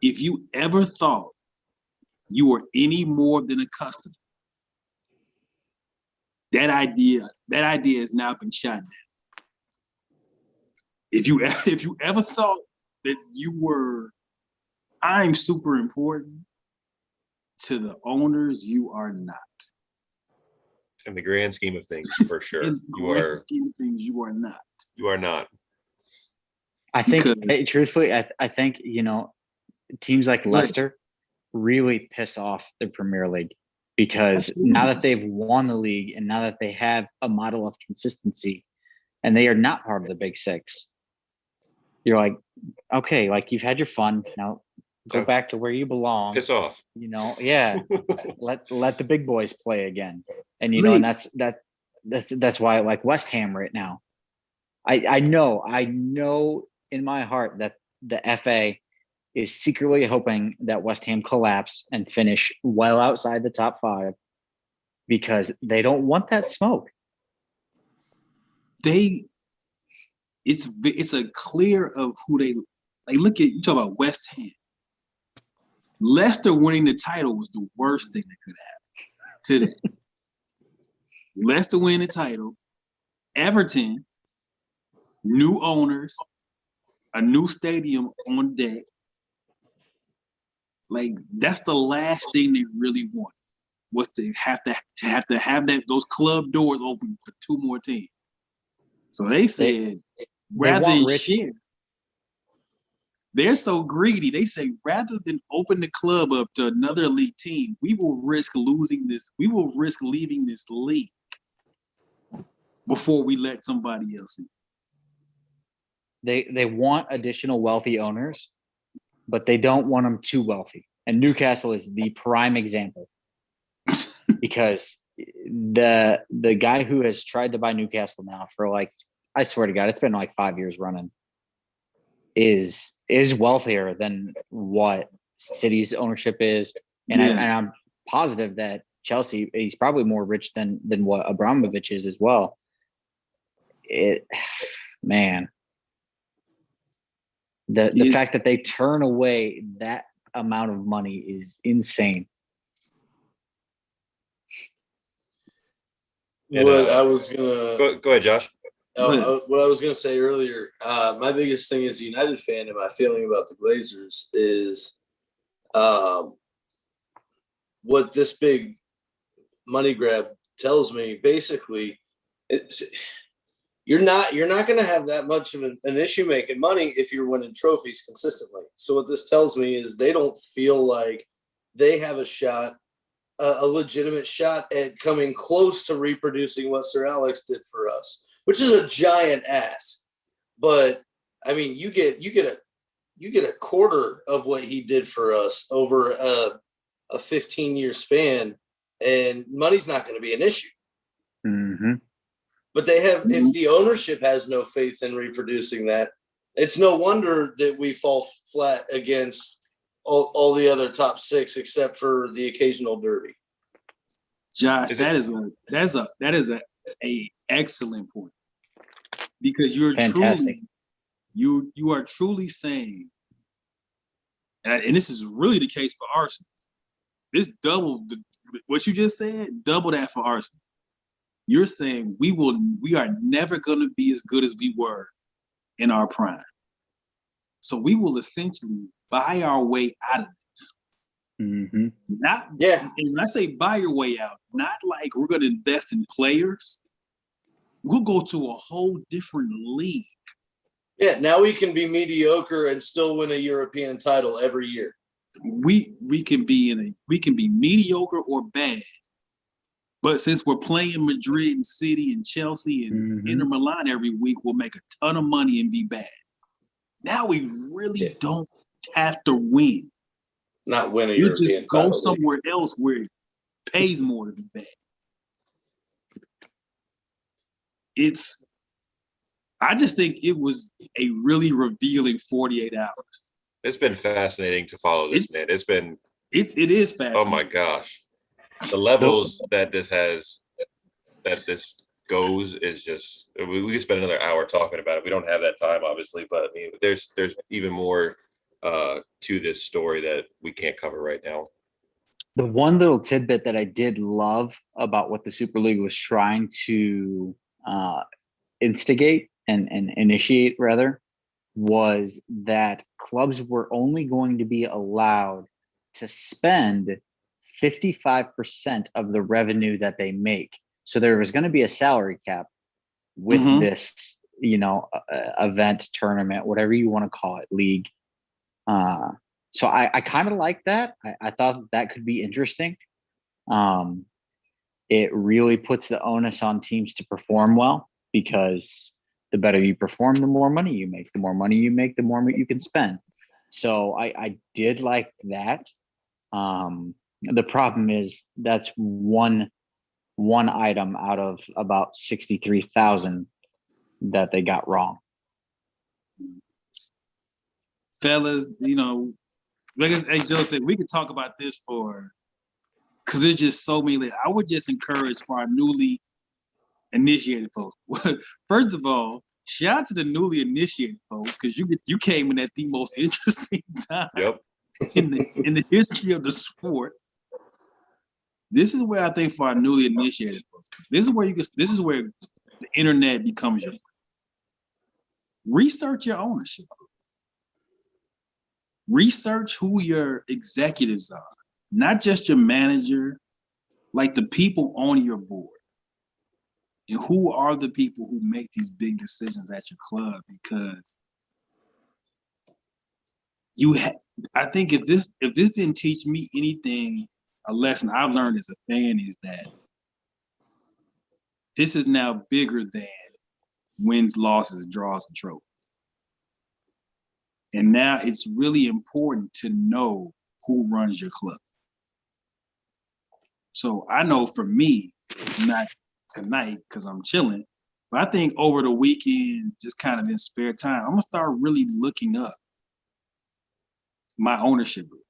if you ever thought you were any more than a customer, that idea has now been shot down. If you ever thought that you were I'm super important. To the owners, you are not. In the grand scheme of things, for sure. In the grand scheme of things, you are not. You are not. I think, Because- truthfully, I think, teams like Leicester really piss off the Premier League because now that they've won the league and now that they have a model of consistency and they are not part of the Big Six, you're like, okay, like you've had your fun. Now go back to where you belong. Piss off. Yeah. let the big boys play again. And and that's why I like West Ham right now. I know in my heart that the FA is secretly hoping that West Ham collapse and finish well outside the top 5 because they don't want that smoke. It's a clear of who they like. Look at you talk about West Ham. Leicester winning the title was the worst thing that could happen to them. Leicester winning the title, Everton, new owners, a new stadium on deck. Like that's the last thing they really want was to have those club doors open for 2 more teams. So they said rather than share, they're so greedy. They say rather than open the club up to another elite team, we will risk losing this. We will risk leaving this league before we let somebody else in. They want additional wealthy owners, but they don't want them too wealthy. And Newcastle is the prime example because the guy who has tried to buy Newcastle now for I swear to God, it's been 5 years running, is wealthier than what City's ownership is. And, I'm positive that Chelsea, he's probably more rich than what Abramovich is as well. Man. The fact that they turn away that amount of money is insane. What I was gonna go ahead, Josh. What I was gonna say earlier, my biggest thing as a United fan and my feeling about the Glazers is what this big money grab tells me. Basically, you're not going to have that much of an issue making money if you're winning trophies consistently. So what this tells me is they don't feel like they have a legitimate shot at coming close to reproducing what Sir Alex did for us, which is a giant ask. But I mean, you get a quarter of what he did for us over a 15-year span, and money's not going to be an issue. Mm-hmm. But if the ownership has no faith in reproducing that, it's no wonder that we fall flat against all the other top 6 except for the occasional derby. Josh, that is a excellent point because you're fantastic. You are truly saying, and this is really the case for Arsenal. This what you just said, double that for Arsenal. You're saying we are never going to be as good as we were in our prime. So we will essentially buy our way out of this. Mm-hmm. And when I say buy your way out, not like we're going to invest in players. We'll go to a whole different league. Yeah, now we can be mediocre and still win a European title every year. We can be mediocre or bad. But since we're playing Madrid and City and Chelsea and Inter Milan every week, we'll make a ton of money and be bad. Now we really don't have to win. Not win a You European just go title somewhere else where it pays more to be bad. I just think it was a really revealing 48 hours. It's been fascinating to follow this, man. It is fascinating. Oh my gosh. The levels that this goes is just, we could spend another hour talking about it. We don't have that time, obviously, but I mean, there's even more to this story that we can't cover right now. The one little tidbit that I did love about what the Super League was trying to instigate and initiate, rather, was that clubs were only going to be allowed to spend 55% of the revenue that they make. So there was going to be a salary cap with this, event, tournament, whatever you want to call it, league. So I kind of like that. I thought that could be interesting. It really puts the onus on teams to perform well, because the better you perform, the more money you make. The more money you make, the more you can spend. So I did like that. The problem is that's one item out of about 63,000 that they got wrong. Fellas, like as Joe said, we could talk about this because there's just so many. I would just encourage for our newly initiated folks. First of all, shout out to the newly initiated folks, because you came in at the most interesting time in the history of the sport. This is where I think for our newly initiated folks, this is where the internet becomes your friend. Research your ownership. Research who your executives are, not just your manager, like the people on your board. And who are the people who make these big decisions at your club? Because I think if this didn't teach me anything, a lesson I've learned as a fan is that this is now bigger than wins, losses, draws, and trophies. And now it's really important to know who runs your club. So I know for me, not tonight because I'm chilling, but I think over the weekend, just kind of in spare time, I'm gonna start really looking up my ownership group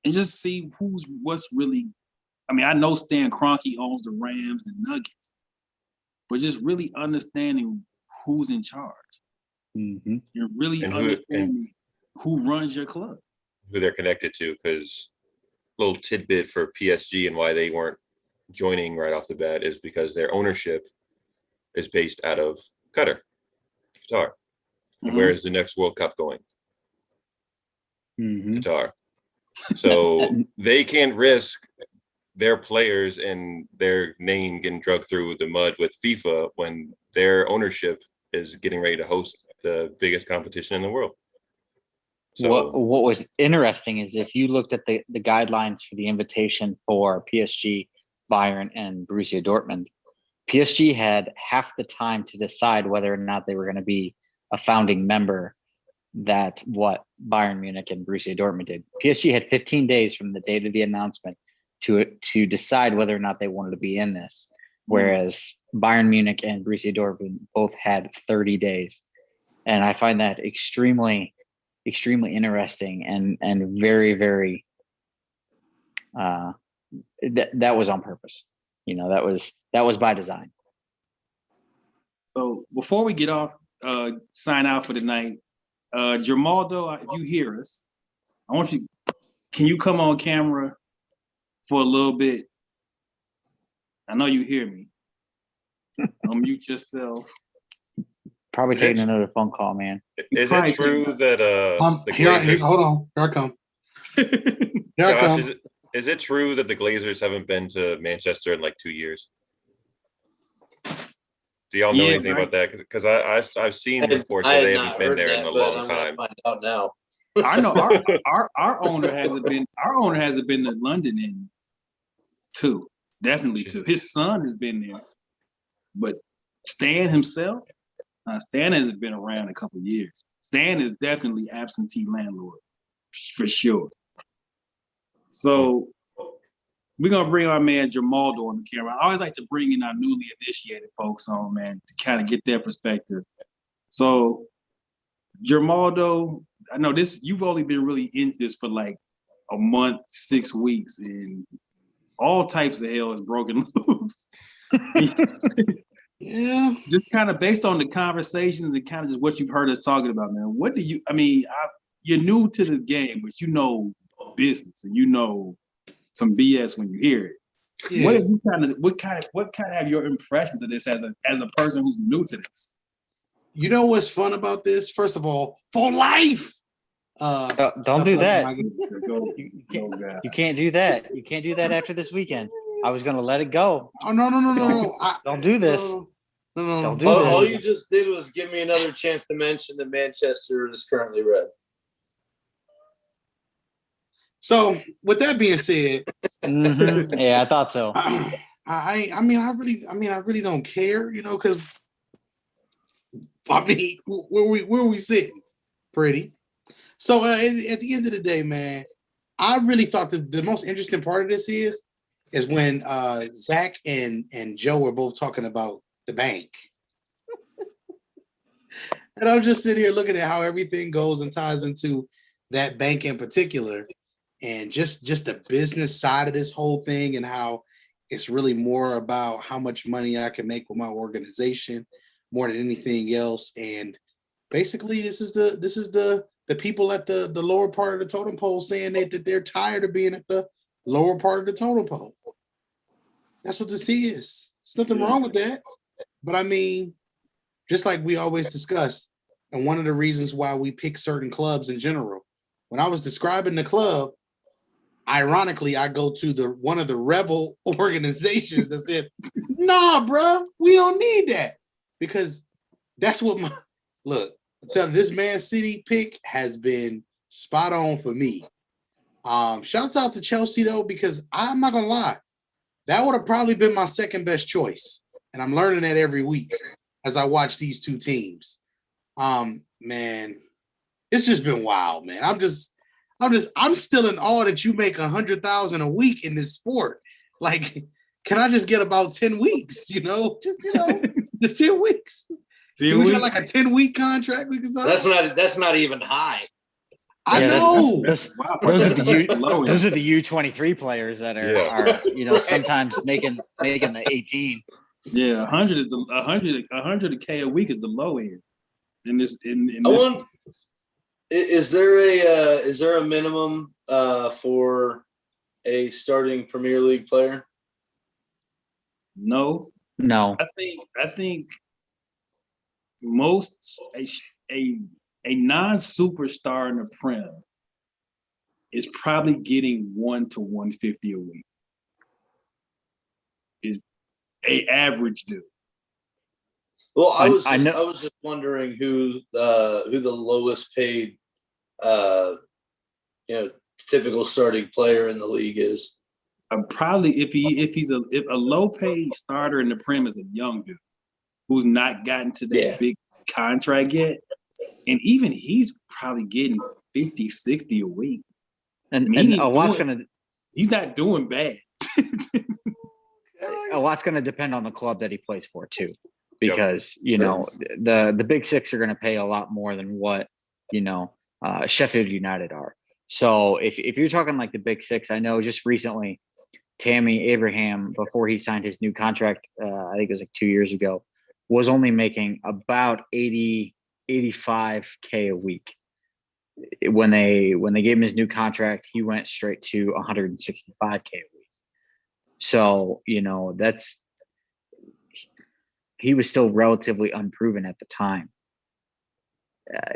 and just see what's really. I mean, I know Stan Kroenke owns the Rams, the Nuggets, but just really understanding who's in charge. Mm-hmm. And really understanding who runs your club, who they're connected to. Because little tidbit for PSG and why they weren't joining right off the bat is because their ownership is based out of Qatar. And where is the next World Cup going? Qatar. So they can't risk their players and their name getting dragged through the mud with FIFA when their ownership is getting ready to host the biggest competition in the world. So what was interesting is if you looked at the guidelines for the invitation for PSG, Bayern, and Borussia Dortmund, PSG had half the time to decide whether or not they were going to be a founding member that what Bayern Munich and Borussia Dortmund did. PSG had 15 days from the date of the announcement to decide whether or not they wanted to be in this, whereas Bayern Munich and Borussia Dortmund both had 30 days. And I find that extremely interesting and very, very that was on purpose. That was by design. So before we get off, sign out for the night, Jamaldo, if you hear us, can you come on camera for a little bit? I know you hear me. Unmute yourself. Probably taking another phone call, man. Is it true that the Glazers? Hold on, here I come. Josh, is it true that the Glazers haven't been to Manchester in like 2 years? Do y'all know anything about that? Because I've seen reports that they haven't been there in a long time. Find out now. I know our owner hasn't been. Our owner hasn't been to London in definitely two. His son has been there, but Stan himself. Stan hasn't been around a couple of years. Stan is definitely absentee landlord, for sure. So we're going to bring our man Jamaldo on the camera. I always like to bring in our newly initiated folks on, man, to kind of get their perspective. So Jamaldo, I know you've only been really in this for like a month, 6 weeks, and all types of hell is broken loose. Yeah. Just kind of based on the conversations and kind of just what you've heard us talking about, man. You're new to the game, but you know business and you know some BS when you hear it. Yeah. What kind of have your impressions of this as a person who's new to this? You know what's fun about this? First of all, for life. Don't do that. God. You can't do that. You can't do that after this weekend. I was gonna let it go. Oh no! Don't do this. No. Don't do All this. you just did was give me another chance to mention that Manchester is currently red. So with that being said, Mhm. Yeah, I thought so. I really don't care, because where we sitting? Pretty. So at the end of the day, man, I really thought the most interesting part of this is when Zach and Joe were both talking about the bank. And I'm just sitting here looking at how everything goes and ties into that bank in particular, and just the business side of this whole thing, and how it's really more about how much money I can make with my organization more than anything else. And basically, this is the people at the lower part of the totem pole saying that they're tired of being at the lower part of the totem pole. That's what this is. There's nothing wrong with that. But I mean, just like we always discuss, and one of the reasons why we pick certain clubs in general, when I was describing the club, ironically, I go to one of the rebel organizations that said, nah, bro, we don't need that. Because that's what I'm telling you, this Man City pick has been spot on for me. Shouts out to Chelsea, though, because I'm not going to lie, that would have probably been my second best choice. And I'm learning that every week as I watch these two teams. Man, it's just been wild, man. I'm still in awe that you make 100,000 a week in this sport. Like, can I just get about 10 weeks? The 10 weeks. Do we got like a 10-week contract we can sign? That's not even high. I know. Those are the U23 players that are sometimes making the 18. Yeah, 100 is the 100K a week is the low end. Is there a minimum for a starting Premier League player? No. I think most a non-superstar in the Prem is probably getting 1 to 150 a week. Is a average dude. Well, I was just wondering who the lowest paid typical starting player in the league is. Probably if a low paid starter in the Prem is a young dude who's not gotten to that big contract yet. And even he's probably getting 50, 60 a week. He's not doing bad. A lot's going to depend on the club that he plays for too, because the big six are going to pay a lot more than what Sheffield United are. So if you're talking like the big six, I know just recently Tammy Abraham, before he signed his new contract, I think it was like 2 years ago, was only making about 85K a week. When they gave him his new contract, he went straight to 165K a week. So, he was still relatively unproven at the time.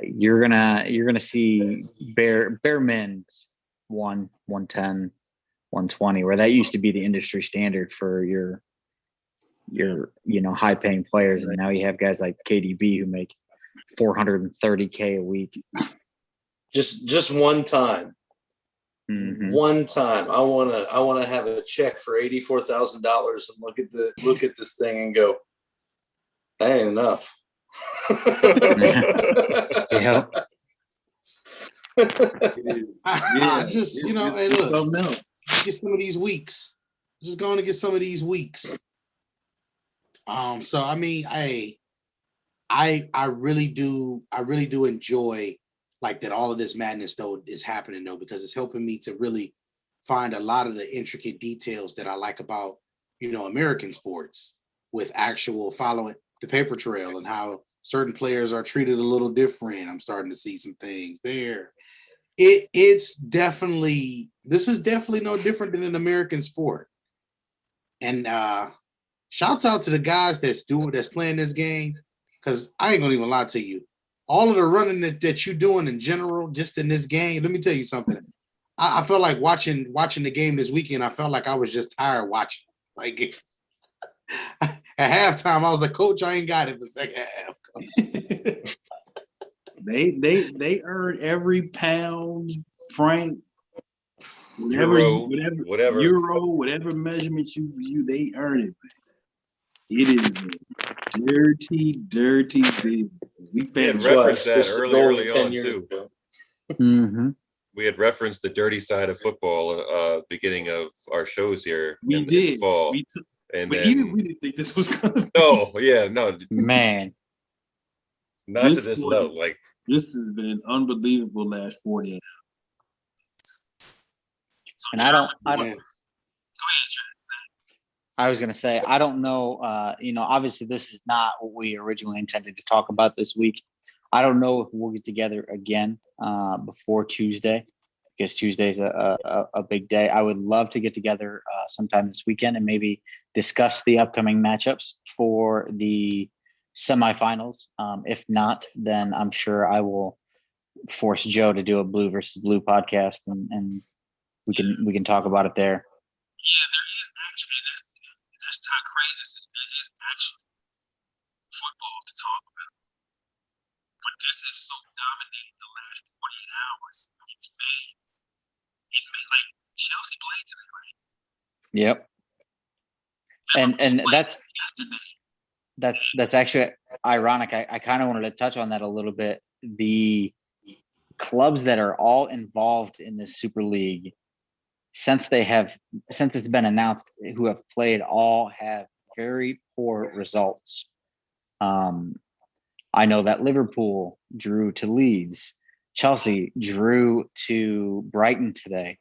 You're gonna see bare min's 110, 120, where that used to be the industry standard for your high paying players, and now you have guys like KDB who make 430K a week. Just one time. Mm-hmm. One time, I wanna have a check for $84,000 and look at this thing and go, that ain't enough. Yeah. Hey, look, get some of these weeks. Just going to get some of these weeks. So I mean, I really do enjoy like that all of this madness though is happening though, because it's helping me to really find a lot of the intricate details that I like about American sports, with actual following the paper trail and how certain players are treated a little different. I'm starting to see some things there. This is definitely no different than an American sport. And shouts out to the guys that's playing this game, because I ain't gonna even lie to you. All of the running that you're doing in general, just in this game, let me tell you something. I felt like watching the game this weekend. I felt like I was just tired watching. Like at halftime, I was like, Coach, I ain't got it for second half. They earned every pound, franc, whatever measurement you they earn it. It is dirty business. We had fans referenced that Switched to gold early 10 on years too. ago. Mm-hmm. We had referenced the dirty side of football beginning of our shows here in did. fall. But even we didn't think this was gonna be. No, Man. not This to this one- level. Like This has been an unbelievable last 48 hours. So And I don't Man. I was going to say, I don't know, obviously this is not what we originally intended to talk about this week. I don't know if we'll get together again before Tuesday, because Tuesday's a big day. I would love to get together sometime this weekend and maybe discuss the upcoming matchups for the semifinals. If not, then I'm sure I will force Joe to do a blue versus blue podcast, and we can talk about it there. Yeah, there is actually, that's not crazy. There is actually football to talk about. But this is so dominating the last 48 hours. It made like Chelsea played today, right? Yep. And that's yesterday. that's actually ironic. I kind of wanted to touch on that a little bit. The clubs that are all involved in this Super League, since it's been announced, who have played, all have very poor results. I know that Liverpool drew to Leeds. Chelsea drew to Brighton today.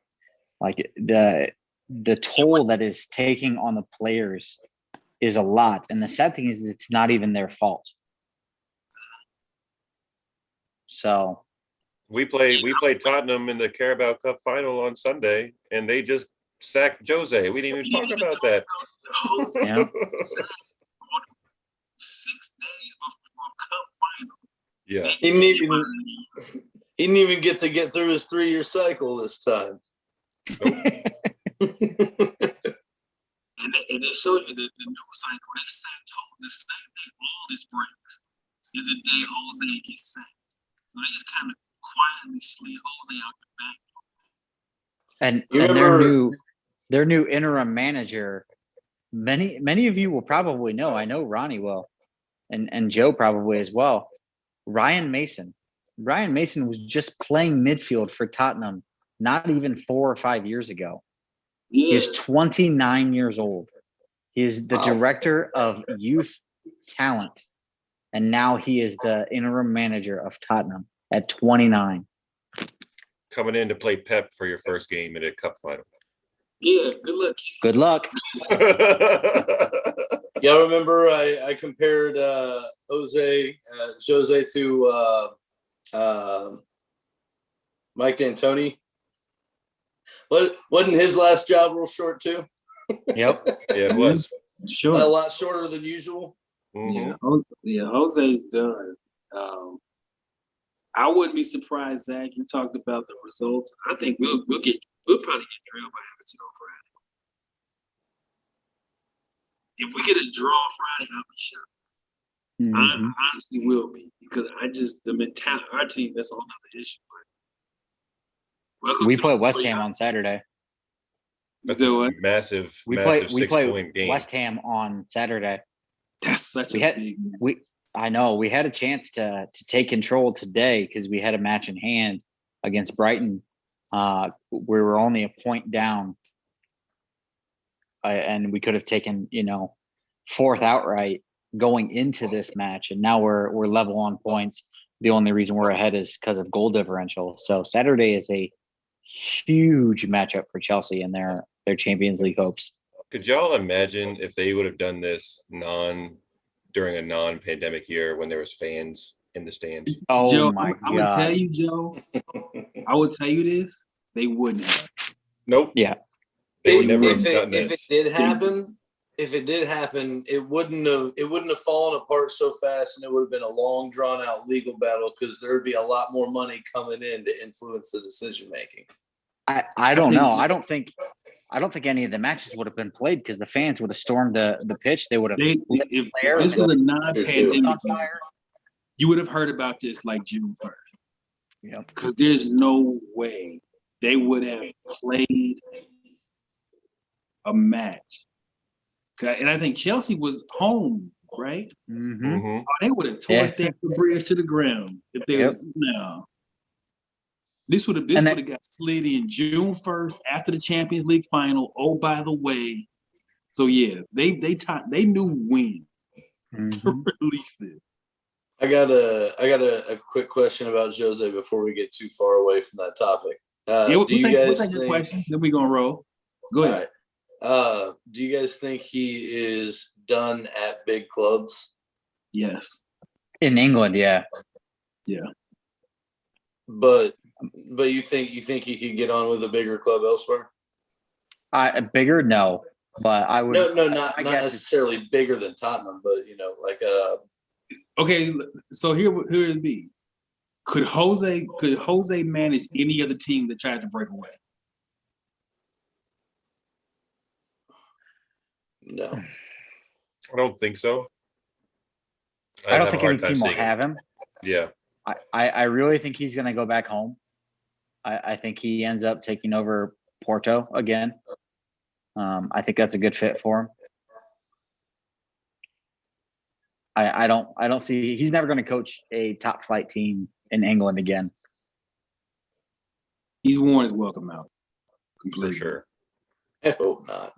Like the toll that is taking on the players is a lot. And the sad thing is it's not even their fault. So we played Tottenham in the Carabao Cup final on Sunday, and they just sacked Jose. We didn't even talk about that. Yeah. 6 days before Cup final. Yeah. He didn't even get through his 3-year cycle this time. And they showed you the news cycle. They sacked the same day all this breaks is the day Jose gets sacked. So they just kind of quietly slid Jose out the back. And their new interim manager, many of you will probably know. I know Ronnie will, and Joe probably as well. Ryan Mason. Ryan Mason was just playing midfield for Tottenham not even 4 or 5 years ago. Yeah. He's 29 years old. He is the director of youth talent, and now he is the interim manager of Tottenham at 29. Coming in to play Pep for your first game in a cup final. Yeah, good luck. Good luck. Y'all remember I compared Jose to Mike D'Antoni? Wasn't his last job real short too? Yep. Yeah, it was. Sure. A lot shorter than usual. Mm-hmm. Yeah, Jose's done. I wouldn't be surprised, Zach. You talked about the results. I think we'll probably get drilled by Everton on Friday. If we get a draw Friday, I'll be shocked. Mm-hmm. I honestly will be, because the mentality, our team, that's a whole other issue. We play West Ham on Saturday. That's So a massive We play 6-point game. West Ham on Saturday. that's such a big. I know we had a chance to take control today because we had a match in hand against Brighton. We were only a point down, and we could have taken fourth outright going into this match, and now we're level on points. The only reason we're ahead is because of goal differential. So Saturday is a huge matchup for Chelsea and their Champions League hopes. Could y'all imagine if they would have done this during a non-pandemic year when there was fans in the stands? Oh Joe, my I'm God. gonna tell you, Joe. I would tell you this. They wouldn't have. Nope. Yeah. They would never have done If it this. did happen, if it did happen, it wouldn't have fallen apart so fast, and it would have been a long, drawn out legal battle because there would be a lot more money coming in to influence the decision making. I don't know. I don't think any of the matches would have been played because the fans would have stormed the pitch. They would have If this was a non-pandemic year, you would have heard about this like June 1st. Yep. Because there's no way they would have played a match. And I think Chelsea was home, right? Mm-hmm. Mhm. Oh, they would have torched that bridge to the ground if they no. This would have got slid in June 1st after the Champions League final. Oh, by the way, so yeah, they knew when to release this. I got a quick question about Jose before we get too far away from that topic. We'll do you take guys a think? question, then we're gonna roll. Go ahead. All right. Do you guys think he is done at big clubs? Yes. In England, yeah. But you think he could get on with a bigger club elsewhere? Bigger, no. But I would. No, not necessarily bigger than Tottenham, but like Okay, so here it'd be. Could Jose manage any other team that tried to break away? No. I don't think so. I don't think any team will have him. Yeah. I really think he's going to go back home. I think he ends up taking over Porto again. I think that's a good fit for him. I don't see he's never going to coach a top flight team in England again. He's worn his welcome out completely. For sure. I hope not.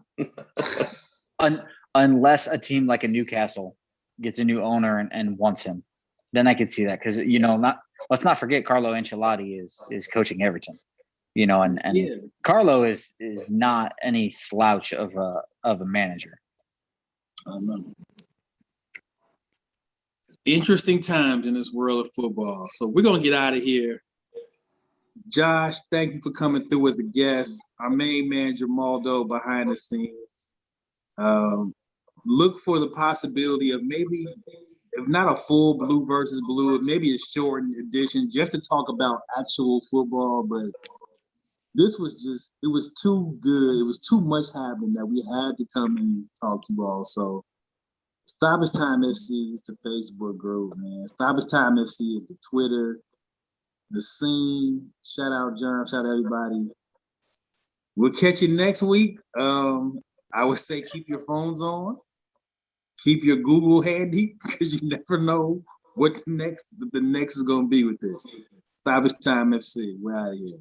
Unless a team like a Newcastle gets a new owner and wants him, then I could see that because let's not forget Carlo Ancelotti is coaching Everton, and Carlo is not any slouch of a manager. I know. Interesting times in this world of football. So we're gonna get out of here. Josh, thank you for coming through as a guest. Our main manager Maldo behind the scenes. Look for the possibility of maybe, if not a full blue versus blue, maybe a shortened edition just to talk about actual football. But this was it was too good. It was too much happening that we had to come and talk to you all. So Stoppage Time FC is the Facebook group, man. Stoppage Time FC is the Twitter, the scene. Shout out John, shout out everybody. We'll catch you next week. I would say keep your phones on. Keep your Google handy because you never know what the next is going to be with this. Stoppage Time FC. We're out of here.